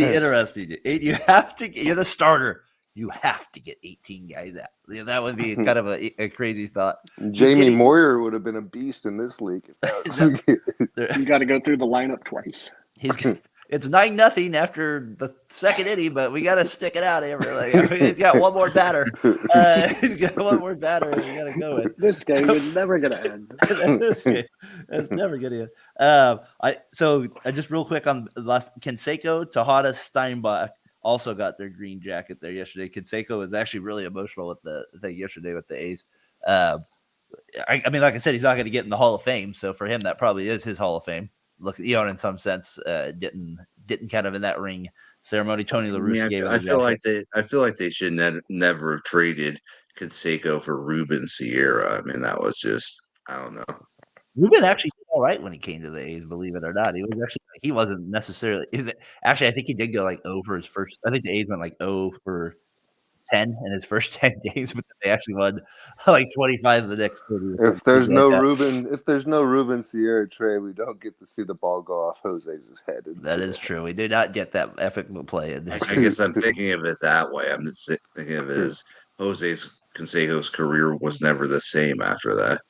interesting. You're the starter. You have to get 18 guys out. That would be kind of a crazy thought. Jamie Moyer would have been a beast in this league. You got to go through the lineup twice. It's 9-0 after the second inning, but we got to stick it out here. He's got one more batter. He's got one more batter. We got to go with this game is never going to end. It's never going to end. So just real quick on the last Canseco, Tejada, Steinbach also got their green jacket there yesterday. Canseco was actually really emotional with the thing yesterday with the A's. I mean, like I said, he's not going to get in the Hall of Fame, so for him, that probably is his Hall of Fame. Look, in some sense, didn't kind of in that ring ceremony. Tony La Russa gave. I feel like they should never have traded Canseco for Ruben Sierra. I mean, that was just I don't know. Ruben actually did all right when he came to the A's, believe it or not. He wasn't necessarily. Actually, I think he did go like 0 for his first. I think the A's went like 0 for 10 in his first 10 games, but they actually won like 25 of the next 30. If there's no Ruben Sierra trade, we don't get to see the ball go off Jose's head. That is true. We did not get that epic play. I guess I'm thinking of it that way. I'm just thinking of it as Canseco's career was never the same after that.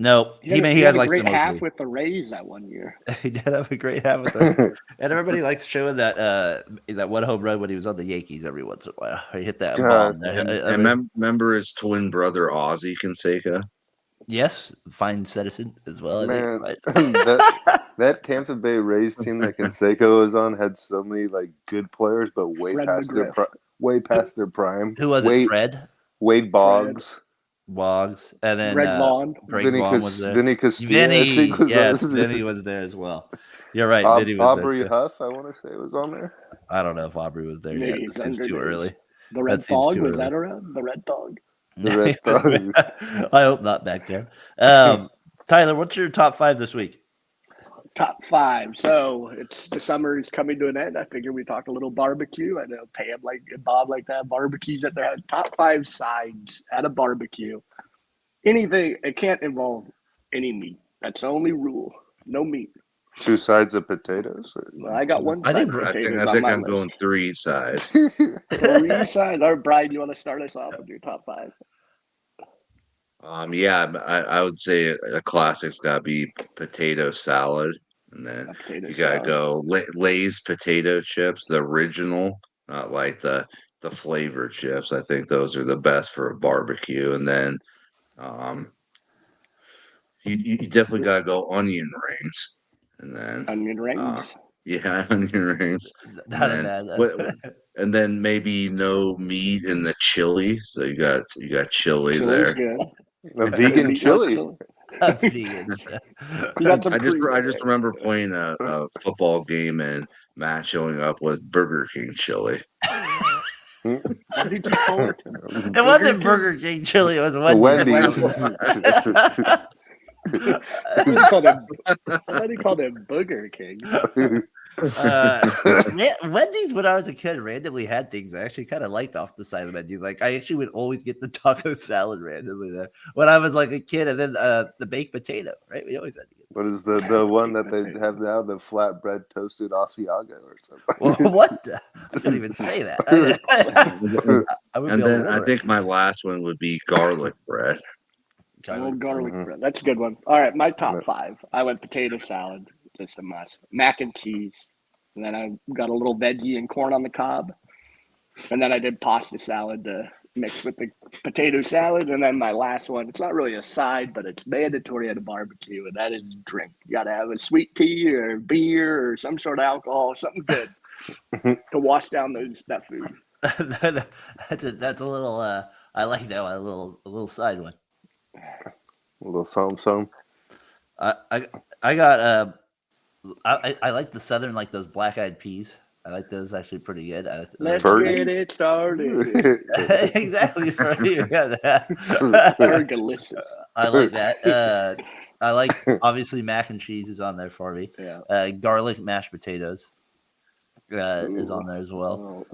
No, he had like a great half with the Rays that one year. He did have a great half with them, and everybody likes showing that one home run when he was on the Yankees every once in a while. He hit that ball. And remember his twin brother Ozzie Canseco? Yes, fine citizen as well. Man, that Tampa Bay Rays team that Canseco was on had so many like good players, but way past their prime. Who was it? Fred? Wade Boggs. Boggs, and then Greg Vaughn. Was there. Vinny Castillo. Vinny was there as well. You're right. Vinny was Aubrey there. Huff, I want to say, was on there. I don't know if Aubrey was there yet. It seems too early. The Red Dog, was that around? The Red Dog? The Red Dog. I hope not back then. Tyler, what's your top 5 this week? Top 5. So the summer is coming to an end. I figure we talk a little barbecue. I know Pam and Bob like that barbecues at their top 5 sides at a barbecue. Anything, it can't involve any meat. That's the only rule. No meat. 2 sides of potatoes. Well, I got one I side think- of I potatoes think on my I'm list. going 3 sides. 3 sides. All right, Brian, you want to start us off with your top 5? Yeah, I would say a classic's got to be potato salad, and then A potato you got to salad. go Lay's potato chips, the original, not like the flavored chips. I think those are the best for a barbecue, and then you definitely got to go onion rings, and then Onion rings. yeah, onion rings, and Not a then bad. and then maybe no meat in the chili, so you got chili Chili's there. good. A vegan Meatless chili. A vegan chef. You got some I just cream in it. remember playing a football game and Matt showing up with Burger King chili. What did you call it? It wasn't Burger King chili. It was Wendy's. Somebody called him Booger King. Wendy's, when I was a kid, randomly had things I actually kind of liked off the side of the menu. Like I actually would always get the taco salad randomly there when I was like a kid, and then the baked potato. Right, we always had to get. What is the one that they have now? The flatbread toasted Asiago or something? Well, what? I didn't even say that. I would And be then all I over think my last one would be garlic bread. it. Garlic bread. That's a good one. All right, my top 5. I went potato salad, just a must. Mac and cheese. And then I got a little veggie and corn on the cob. And then I did pasta salad to mix with the potato salad. And then my last one, it's not really a side, but it's mandatory at a barbecue, and that is drink. You got to have a sweet tea or beer or some sort of alcohol, something good to wash down that food. That's a little. I like that one. A little side one. A little something. I got I like the southern, like those black eyed peas. I like those actually pretty good. Let's Fergie? get it started. Exactly. They're delicious. I like that. I like, obviously, mac and cheese is on there for me. Yeah. Garlic mashed potatoes is on there as well.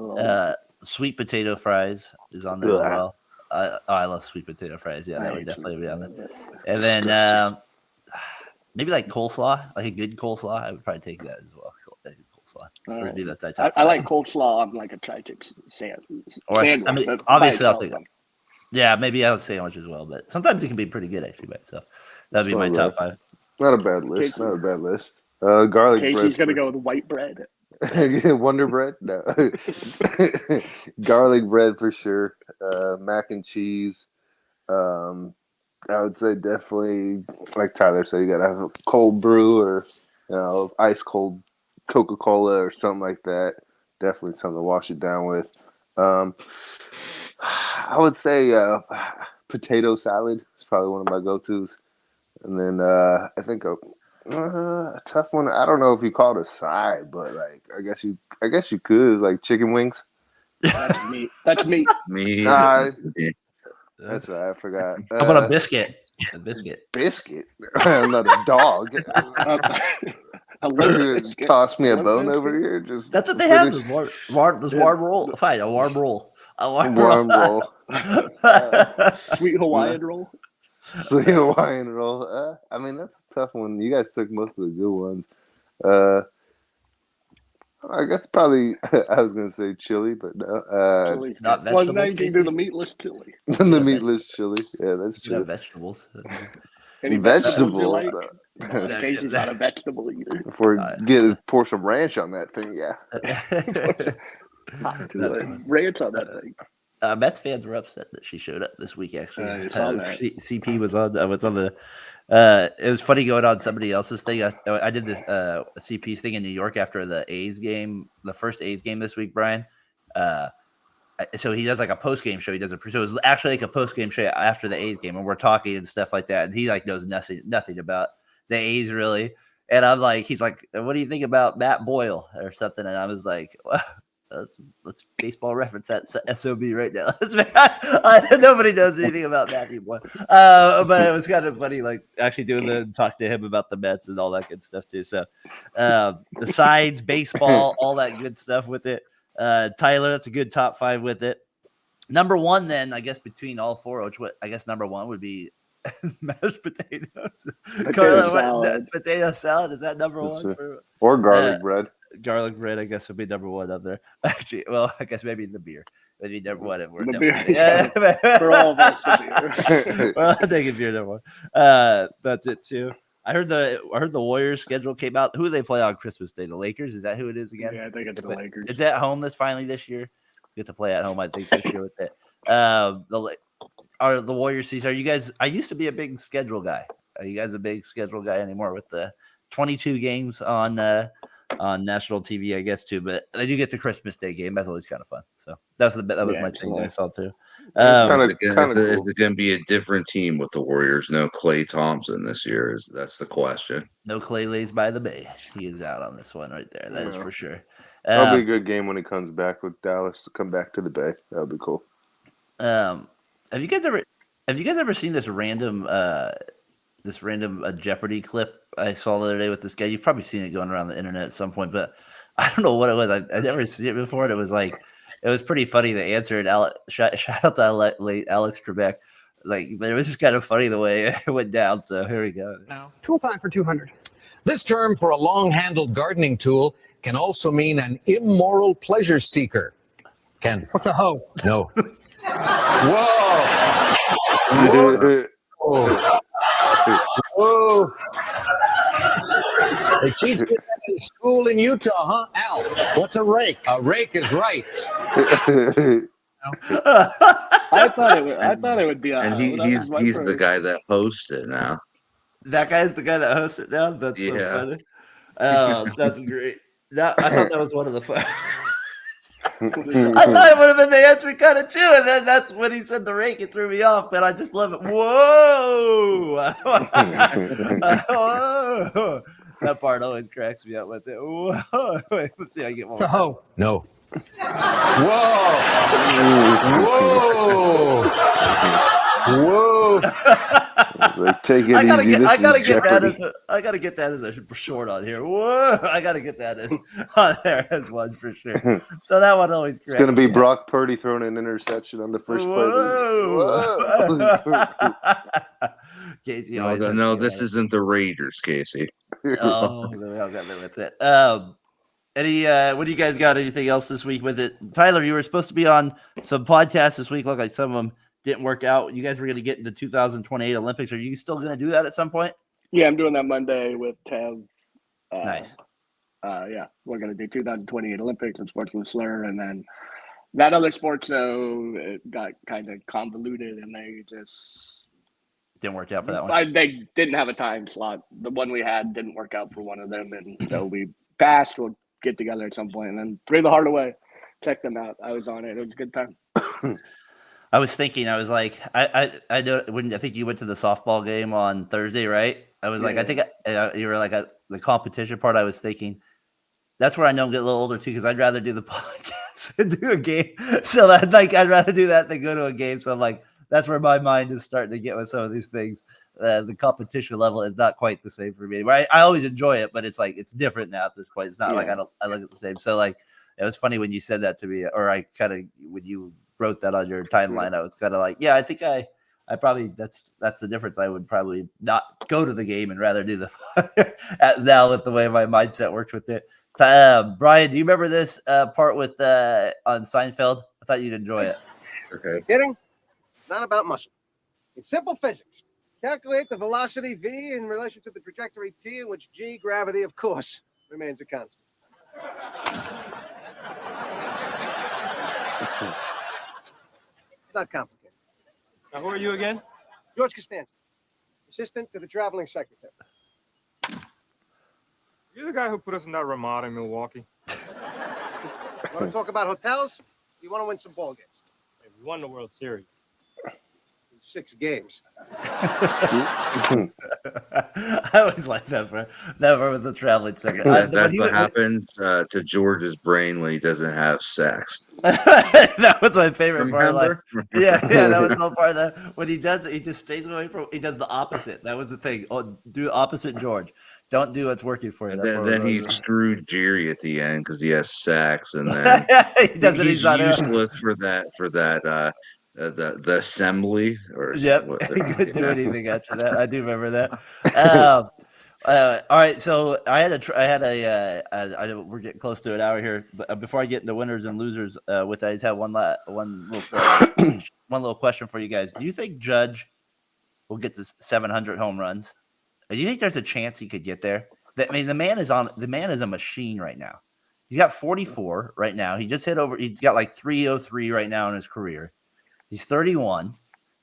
Sweet potato fries is on there as well. I love sweet potato fries. Yeah, that would definitely be on there. And then maybe like coleslaw, like a good coleslaw. I would probably take that as well. Right. I like coleslaw on like a tri-tip sandwich. I mean, obviously, I'll take it. Yeah, maybe I'll sandwich as well, but sometimes it can be pretty good actually. But so that'd be my top 5. Not a bad list. Not a bad list. Garlic bread. Casey's gonna go with white bread. Wonder bread? No. Garlic bread for sure. Mac and cheese. I would say definitely, like Tyler said, you gotta have a cold brew or ice cold Coca-Cola or something like that. Definitely something to wash it down with. I would say potato salad is probably one of my go-tos. And then I think a tough one. I don't know if you call it a side, but like I guess you could, like chicken wings. That's meat. That's meat. Me. That's right. I forgot. How about a biscuit? A biscuit. Biscuit. I'm not a dog. Toss me a bone biscuit. over here. That's what they have. This warm roll. Fine, a warm roll. A warm roll. Sweet Hawaiian roll. Sweet Hawaiian roll. I mean, that's a tough one. You guys took most of the good ones. I guess probably I was gonna say chili, but no. Chili's not good. vegetables, Well, now you can Casey? do the meatless chili. The meatless chili. Yeah, that's You got true. vegetables. Any Vegetable. you like? Casey's not a vegetable eater. Before pour some ranch on that thing, yeah. Ranch on that thing. Mets fans were upset that she showed up this week. Actually, I saw that. CP was on. I was on the. It was funny going on somebody else's thing. I did this CP's thing in New York after the A's game, the first A's game this week, Brian. So he does like a post game show. So it was actually like a post game show after the A's game, and we're talking and stuff like that. And he like knows nothing about the A's really. And I'm like, he's like, what do you think about Matt Boyle or something? And I was like, let's baseball reference that SOB right now. Nobody knows anything about Matthew Boyd, but it was kind of funny, like actually talk to him about the Mets and all that good stuff too. So the sides, baseball, all that good stuff with it. Tyler, that's a good top 5 with it. Number 1, then I guess between all 4, I guess number 1 would be mashed potatoes. Potato salad. Is that number 1? Or garlic bread. Garlic bread, I guess, would be number 1 up there. Actually, well, I guess maybe the beer. Maybe number 1 if we're for all of us. The beer. Well, I'll take a beer number 1. That's it too. I heard the Warriors schedule came out. Who do they play on Christmas Day? The Lakers? Is that who it is again? Yeah, I think it's the Lakers. It's at home this year. You get to play at home, I think, this year with it. The Warriors season. Are you guys? I used to be a big schedule guy. Are you guys a big schedule guy anymore with the 22 games on national TV, I guess, too? But they do get the Christmas Day game. That's always kind of fun. So that was my thing that I saw too. Is it going to be a different team with the Warriors? No Klay Thompson this year. That's the question. No Clay lays by the bay. He is out on this one right there. That is for sure. That'll be a good game when he comes back with Dallas to come back to the Bay. That'll be cool. Have you guys ever seen this random Jeopardy clip I saw the other day with this guy? You've probably seen it going around the internet at some point, but I don't know what it was. I never seen it before, and it was like it was pretty funny. The answer, and shout out to late Alex Trebek. But it was just kind of funny the way it went down. So here we go. Now, tool time for 200. This term for a long-handled gardening tool can also mean an immoral pleasure seeker. Ken. What's a hoe? No. Whoa. Whoa. Whoa. They teach you that in school in Utah, huh? Al, what's a rake? A rake is right. I thought it would be. And he's the guy that hosts it now. That guy's the guy that hosts it now. That's so funny. Oh, that's great. I thought that was one of the fun. I thought it would have been the answer kind of too, and then that's when he said the rake. It threw me off, but I just love it. Whoa! Whoa! That part always cracks me up with it. Whoa! Wait, let's see. I get one. It's a hoe. No. Whoa! Whoa! Whoa! Like, take it easy. I gotta get that as a short on here. Whoa! I gotta get that on there as one for sure. So that one always. It's gonna be Brock Purdy throwing an interception on the first play. Whoa! Casey, no, this isn't the Raiders, Casey. Oh, we all got there with it. What do you guys got? Anything else this week with it? Tyler, you were supposed to be on some podcasts this week. Look like some of them didn't work out. You guys were going to get into 2028 Olympics. Are you still going to do that at some point? Yeah, I'm doing that Monday with Tev. Nice. Yeah, we're going to do 2028 Olympics and Sports with Slur, and then that other sports though it got kind of convoluted, and they just didn't work out for that one. They didn't have a time slot. The one we had didn't work out for one of them, and so we passed. We'll get together at some point, and then Through the Heart Away. Check them out. I was on it. It was a good time. I was thinking, I was like, I know when I think you went to the softball game on Thursday, right? I was like, I think you were like the competition part. I was thinking that's where I know I'm getting a little older too, because I'd rather do the podcast than do a game. So that I'd rather do that than go to a game. So I'm like, that's where my mind is starting to get with some of these things. The competition level is not quite the same for me. I always enjoy it, but it's like it's different now at this point. It's not like I look at the same. So like it was funny when you said that to me, or I kind of when you wrote that on your timeline, I was kind of like, yeah, I think I probably that's the difference. I would probably not go to the game and rather do the now with the way my mindset works with it. Brian, do you remember this part with on Seinfeld? I thought you'd enjoy it. Okay. Kidding? It's not about muscle. It's simple physics. Calculate the velocity v in relation to the trajectory t, in which g, gravity, of course, remains a constant. It's not complicated. Now, who are you again? George Costanza, assistant to the traveling secretary. You're the guy who put us in that Ramada in Milwaukee. You want to talk about hotels? You want to win some ball games? Hey, we won the World Series. We 6 games. I always like that for with the traveling second. That's what happens to George's brain when he doesn't have sex. That was my favorite part. Like, Remember? yeah, that was so part of that. When he does it, he just stays away from. He does the opposite. That was the thing. Oh, do the opposite, George. Don't do what's working for you. Then he screwed Jerry at the end because he has sex, and then he does it. he's useless for that. The assembly or yep. He couldn't do anything after that. I do remember that. All right, so we're getting close to an hour here, but before I get into winners and losers, which I just have one little question for you guys. Do you think Judge will get to 700 home runs? Do you think there's a chance he could get there? I mean, the man is a machine right now. He's got 44 right now. He just hit over. He's got like 303 right now in his career. He's 31.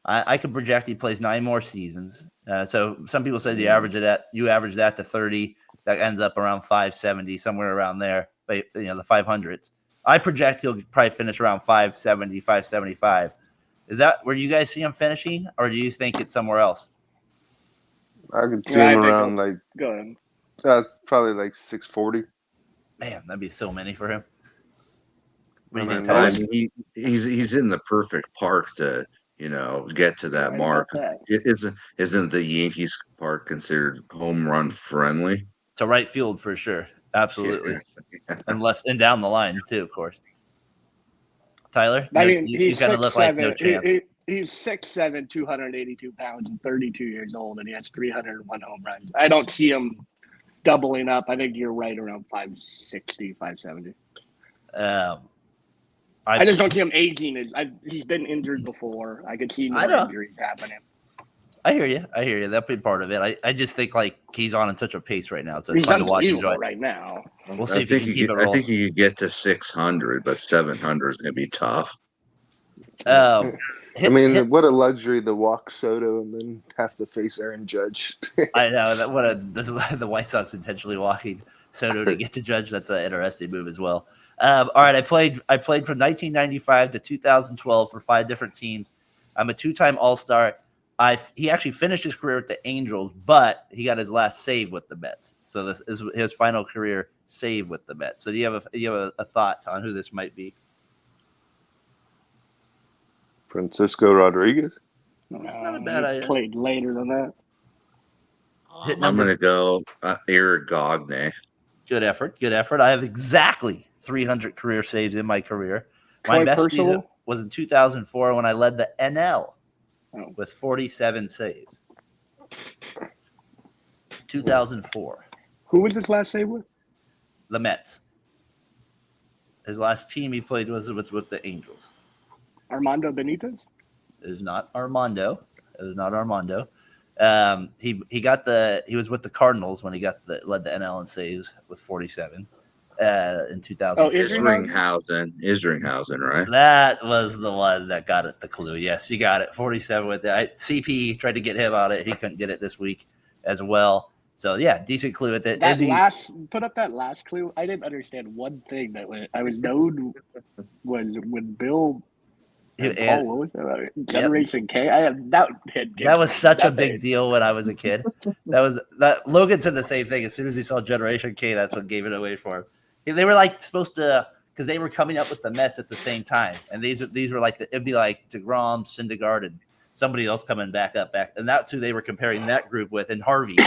I could project he plays 9 more seasons. So some people say you average that to 30. That ends up around 570, somewhere around there. The 500s. I project he'll probably finish around 570, 575. Is that where you guys see him finishing, or do you think it's somewhere else? I could see him around like. Go ahead. That's probably like 640. Man, that'd be so many for him. What I do you think, mean, Tyler? He's in the perfect park to get to that mark. Isn't the Yankees park considered home run friendly? To right field for sure, absolutely, Yeah. and left and down the line too, of course. Tyler, I mean, you kind of look like no chance. He's 6'7", 282 pounds, and 32 years old, and he has 301 home runs. I don't see him doubling up. I think you're right around 560, 570. I just don't see him aging. He's been injured before. I could see more injuries happening. I hear you. That'd be part of it. I just think like he's on in such a pace right now, so it's fun to watch. Enjoy right now. We'll see if he can keep it rolling. I think he could get to 600, but 700 is going to be tough. What a luxury to walk Soto and then have to face Aaron Judge. I know the White Sox intentionally walking Soto to get to Judge. That's an interesting move as well. All right, I played from 1995 to 2012 for 5 different teams. I'm a 2-time All-Star. He actually finished his career with the Angels, but he got his last save with the Mets. So this is his final career save with the Mets. So do you have a thought on who this might be? Francisco Rodriguez. It's not a bad idea. Played later than that. I'm going to go Eric Gagne. Good effort. I have exactly 300 career saves in my career. My best season was in 2004 when I led the NL with 47 saves. 2004. Who was his last save with? The Mets. His last team he played was with the Angels. Armando Benitez? It is not Armando. He was with the Cardinals when he led the NL in saves with 47 in 2000. Isringhausen, right? That was the one that got it the clue. Yes, you got it. 47 with it. CP tried to get him on it. He couldn't get it this week as well. So yeah, decent clue with it. Put up that last clue. I didn't understand one thing that I was known when Bill. Paul, what was that? Generation K. I have not hit. That was such a big deal when I was a kid. Logan said the same thing. As soon as he saw Generation K, that's what gave it away for him. They were like supposed to, because they were coming up with the Mets at the same time, and these were like it'd be like DeGrom, Syndergaard, and somebody else coming back, and that's who they were comparing that group with. And Harvey,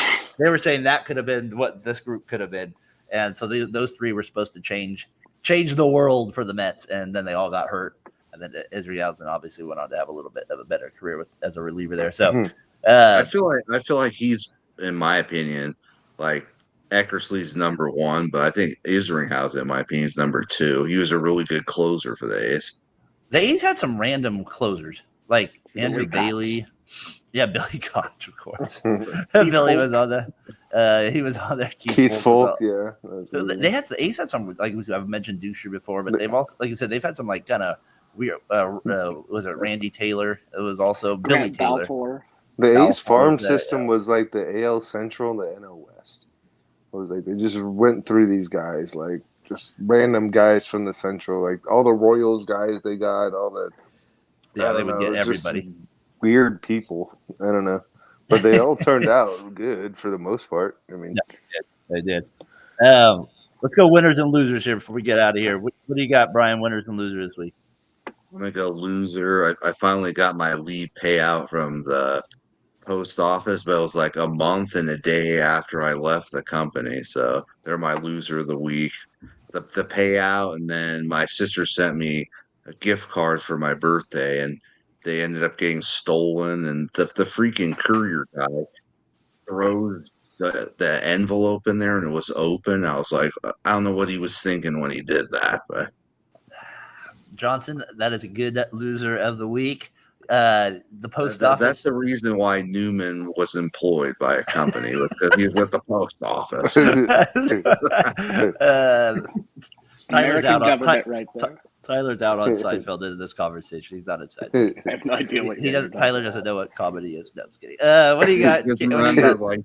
they were saying that could have been what this group could have been, and so those 3 were supposed to change the world for the Mets, and then they all got hurt. And then Isringhausen obviously went on to have a little bit of a better career as a reliever there. So I feel like he's, in my opinion, like Eckersley's number 1, but I think Isringhausen, in my opinion, is number 2. He was a really good closer for the A's. The A's had some random closers like Andrew Bailey. Yeah, Billy Koch, of course. Billy was on there. He was on there. Keith Folk, yeah. The A's had some, like I've mentioned Doucher before, but they've also, like I said, they've had some like kind of weird. Was it Randy Taylor? It was also Billy Taylor. Balfour. The A's farm system was like the AL Central and the NL West. It was like they just went through these guys, like just random guys from the Central, like all the Royals guys they got, all the. Yeah, they would get everybody. weird people. I don't know, but they all turned out good for the most part. I mean, they did. Let's go winners and losers here before we get out of here. What do you got, Brian? Winners and losers this week? I'm gonna go loser. I finally got my lead payout from the post office, but it was like a month and a day after I left the company. So they're my loser of the week. The payout, and then my sister sent me a gift card for my birthday, and they ended up getting stolen. And the freaking courier guy throws the envelope in there, and it was open. I was like, I don't know what he was thinking when he did that, but Johnson, that is a good loser of the week. The post office. That's the reason why Newman was employed by a company, because he's with the post office. Tyler's out on right there. Tyler's out on Seinfeld in this conversation. He's not inside. I have no idea what Tyler doesn't know what comedy is. No, I'm just kidding. What do you got? Remember, like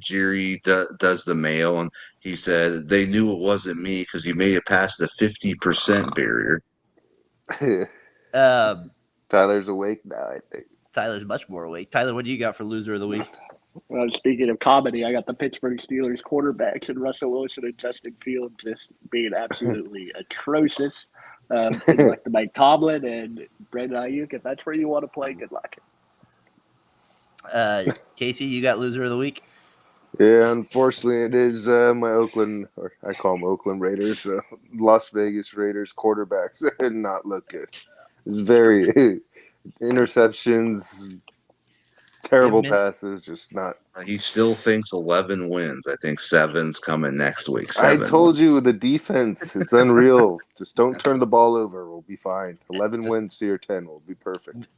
Jerry does the mail, and he said they knew it wasn't me because you made it past the 50% barrier. Tyler's awake now, I think. Tyler's much more awake. Tyler, what do you got for loser of the week? Well, speaking of comedy, I got the Pittsburgh Steelers quarterbacks and Russell Wilson and Justin Fields just being absolutely atrocious. Like the Mike Tomlin and Brandon Ayuk, if that's where you want to play, good luck. Casey, you got loser of the week? Yeah, unfortunately, it is my Oakland, or I call them Oakland Raiders, Las Vegas Raiders quarterbacks did not look good. It's very interceptions, terrible passes, just not. He still thinks 11 wins. I think 7's coming next week. I told you the defense, it's unreal. Just don't turn the ball over. We'll be fine. 11 wins to your 10 will be perfect.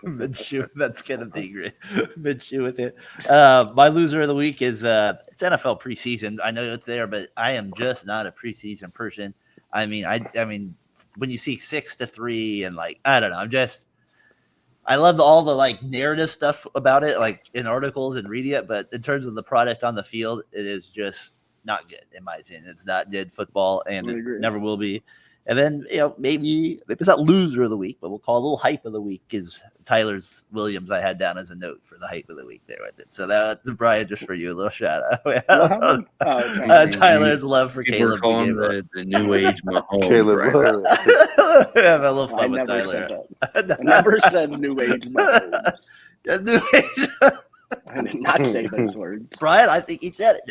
Minshew, that's gonna be great. Minshew with it. My loser of the week is it's NFL preseason. I know it's there, but I am just not a preseason person. I mean, when you see 6-3 and like I don't know, I love all the like narrative stuff about it, like in articles and reading it, but in terms of the product on the field, it is just not good in my opinion. It's not good football, and it never will be. And then, maybe it's not loser of the week, but we'll call it a little hype of the week is Tyler's Williams. I had down as a note for the hype of the week there with it. So that's Brian, just for you, a little shout out. Tyler's love for Caleb. We're calling the new age Mahomes. Caleb, right? Have a little fun with Tyler. I never said new age Mahomes. New age. I did not say those words. Brian, I think he said it.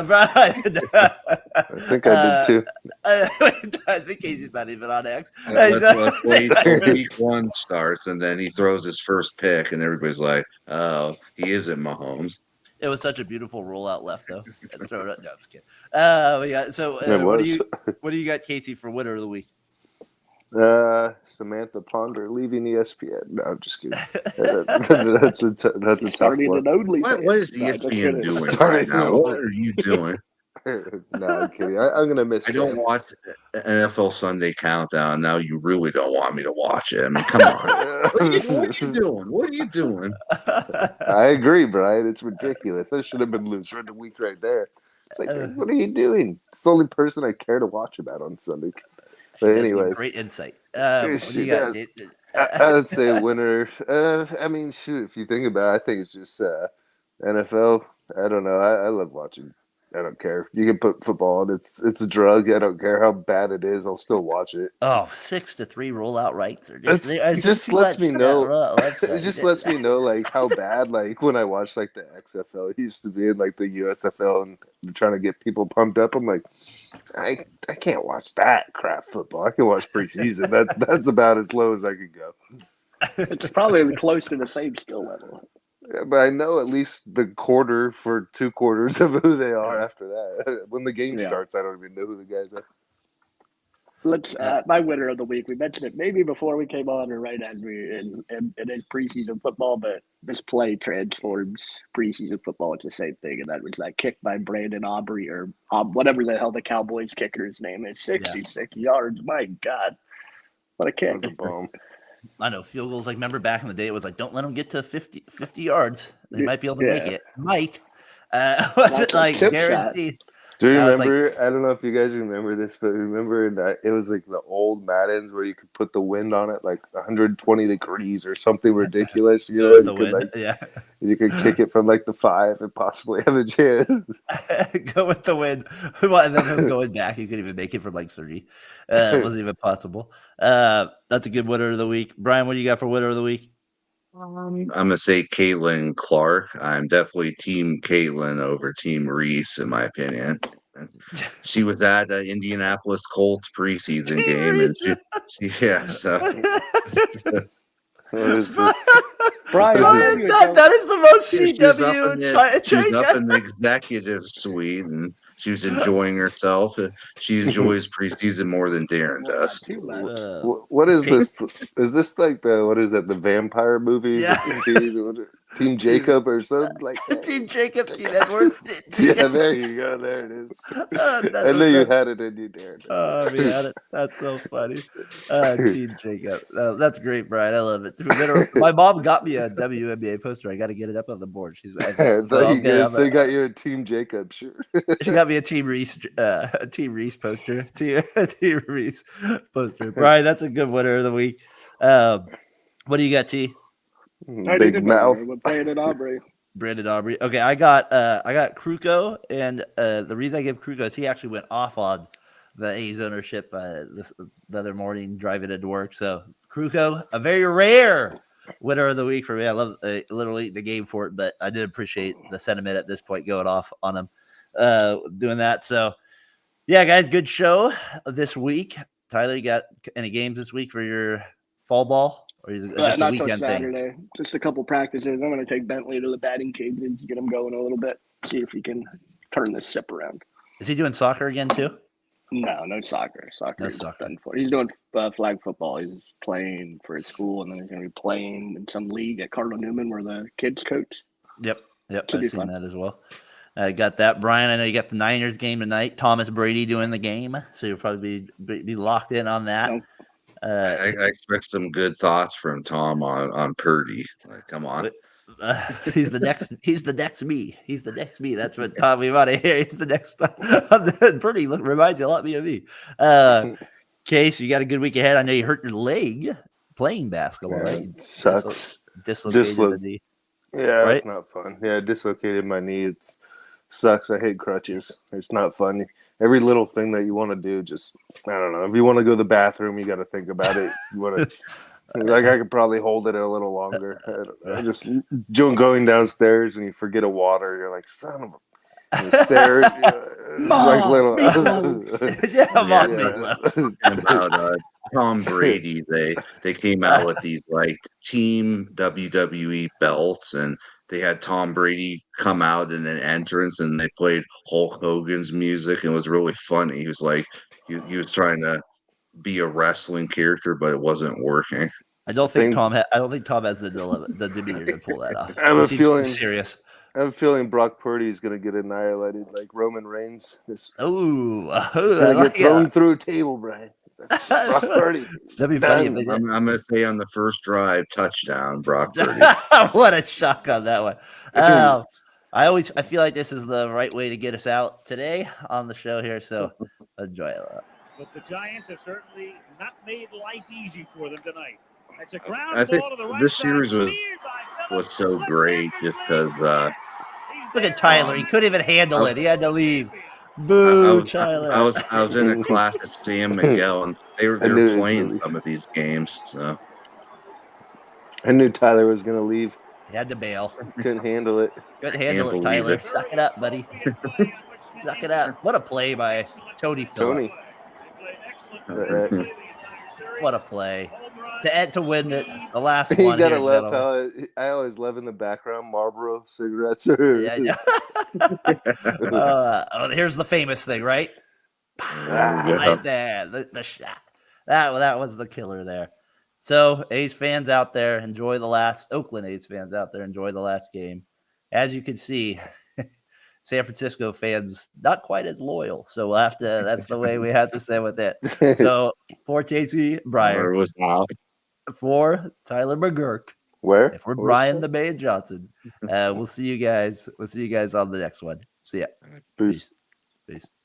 Brian. I think I did too. I think Casey's not even on X. Let's wait till week 1 starts, and then he throws his first pick, and everybody's like, oh, he isn't Mahomes. It was such a beautiful rollout left, though. Throw it up. No, I'm just kidding. Yeah, so what do you got, Casey, for winner of the week? Samantha Ponder leaving ESPN. No, I'm just kidding. That's a tough one. What is ESPN doing right now? What are you doing? No, I'm kidding. I'm gonna miss. I don't watch NFL Sunday Countdown. Now you really don't want me to watch it. I mean, come on. What are you doing? What are you doing? I agree, Brian. It's ridiculous. I should have been loser of the week right there. It's like, what are you doing? It's the only person I care to watch about on Sunday. But anyways, great insight. What do you got? I would say winner. I mean, shoot, if you think about it, I think it's just NFL. I don't know. I love watching. I don't care. You can put football on. It's a drug. I don't care how bad it is. I'll still watch it. Oh, 6-3 rollout rights are it just lets me know. It just lets me know like how bad like when I watch like the XFL, it used to be in like the USFL and trying to get people pumped up. I'm like, I can't watch that crap football. I can watch preseason. That's about as low as I could go. It's probably close to the same skill level. Yeah, but I know at least the quarter for 2 quarters of who they are after that. When the game starts, I don't even know who the guys are. Let's my winner of the week. We mentioned it maybe before we came on or right as it is preseason football, but this play transforms preseason football. It's the same thing, and that was that kick by Brandon Aubrey or whatever the hell the Cowboys kicker's name is. 66 yards. My God, what a kick! That was a bomb. I know field goals. Like, remember back in the day, it was like, don't let them get to 50 yards. They might be able to make it. Might. Was it like guaranteed? Do you I was like, remember? I don't know if you guys remember this, but remember that it was like the old Maddens where you could put the wind on it, like 120 degrees or something ridiculous. You go know, with the you could wind. like Yeah. you could kick it from like the 5 and possibly have a chance. Go with the wind. And then it was going back. You could even make it from like 30. It wasn't even possible. That's a good winner of the week. Brian, what do you got for winner of the week? I'm gonna say Caitlin Clark. I'm definitely Team Caitlin over Team Reese, in my opinion. She was at the Indianapolis Colts preseason Team game, and Reese. so What is this? Brian, Brian, you that is the most she was up in CW. she was up in the executive suite, and she was enjoying herself. She enjoys preseason more than Darren does. Too much. What is this? Is this like the what is that? The vampire movie? Yeah. Team Jacob or something like that. Team Jacob, Team Edwards. Yeah, there you go. There it is. I knew you had it in you, Darren. Oh man, that's so funny. Team Jacob. That's great, Brian. I love it. My mom got me a WNBA poster. I got to get it up on the board. I thought you guys say got you a Team Jacob shirt. She got me a Team Reese poster. Team Reese poster. Brian, that's a good winner of the week. What do you got, T? Big mouth. We're playing at Aubrey. Brandon Aubrey. Okay, I got Kruko, and the reason I give Kruko is he actually went off on the A's ownership the other morning driving into work. So Kruko, a very rare winner of the week for me. I love literally the game for it, but I did appreciate the sentiment at this point going off on him doing that. So yeah, guys, good show this week. Tyler, you got any games this week for your fall ball? Or is it just a Not till weekend Saturday. thing? Just a couple practices. I'm going to take Bentley to the batting cages, get him going a little bit, see if he can turn this ship around. Is he doing soccer again too? No soccer. Soccer is soccer. done for. He's doing flag football. He's playing for his school, and then he's going to be playing in some league at Cardinal Newman where the kids coach. Yep. Should be I've seen fun. that as well. I got that. Brian, I know you got the Niners game tonight. Thomas Brady doing the game, so you'll probably be locked in on that. I expect some good thoughts from Tom on Purdy. Like, come on. He's the next me. He's the next me. That's what Tom we want to hear. He's the next Purdy reminds you a lot of me. Case, you got a good week ahead. I know you hurt your leg playing basketball, right? It sucks. Dislocated the knee. Yeah, right? It's not fun. Yeah, I dislocated my knee. It sucks. I hate crutches. It's not fun. Every little thing that you want to do, just I don't know. If you want to go to the bathroom, you got to think about it. You want to, like, I could probably hold it a little longer. I just going downstairs and you forget a water. You're like, son of a. And stairs, like little. About Tom Brady, they came out with these like team WWE belts, and they had Tom Brady come out in an entrance, and they played Hulk Hogan's music, and it was really funny. He was like, he was trying to be a wrestling character, but it wasn't working. I don't think Tom has the demeanor to pull that off. I have a feeling serious. I have a feeling Brock Purdy is going to get annihilated like Roman Reigns. He's going to get thrown through a table, Brian. Brock Purdy. That'd be funny. If I'm going to say on the first drive, touchdown, Brock Purdy. What a shock on that one. I feel like this is the right way to get us out today on the show here, so enjoy it. But the Giants have certainly not made life easy for them tonight. It's a ground I think ball to the right this side, series was so great just because look at Tyler. He couldn't even handle it. He had to leave. Boo, Tyler. I was in a class at San Miguel, and they were playing some of these games. So I knew Tyler was going to leave. He had to bail. Couldn't handle it. Couldn't handle it, Tyler. Suck it up, buddy. Suck it up. What a play by Tony Phillips. What a play. To win it, the last one. You gotta love how I always love in the background Marlboro cigarettes. Yeah. Here's the famous thing, right? Right there, the shot. That was the killer there. So, A's fans out there, enjoy the last. Oakland A's fans out there, enjoy the last game. As you can see, San Francisco fans not quite as loyal, so we'll have to. That's the way we have to say with it. So, for Casey Breyer, was out. For Tyler McGurk, if we're Brian the Man Johnson, we'll see you guys. We'll see you guys on the next one. See ya. Peace. Peace.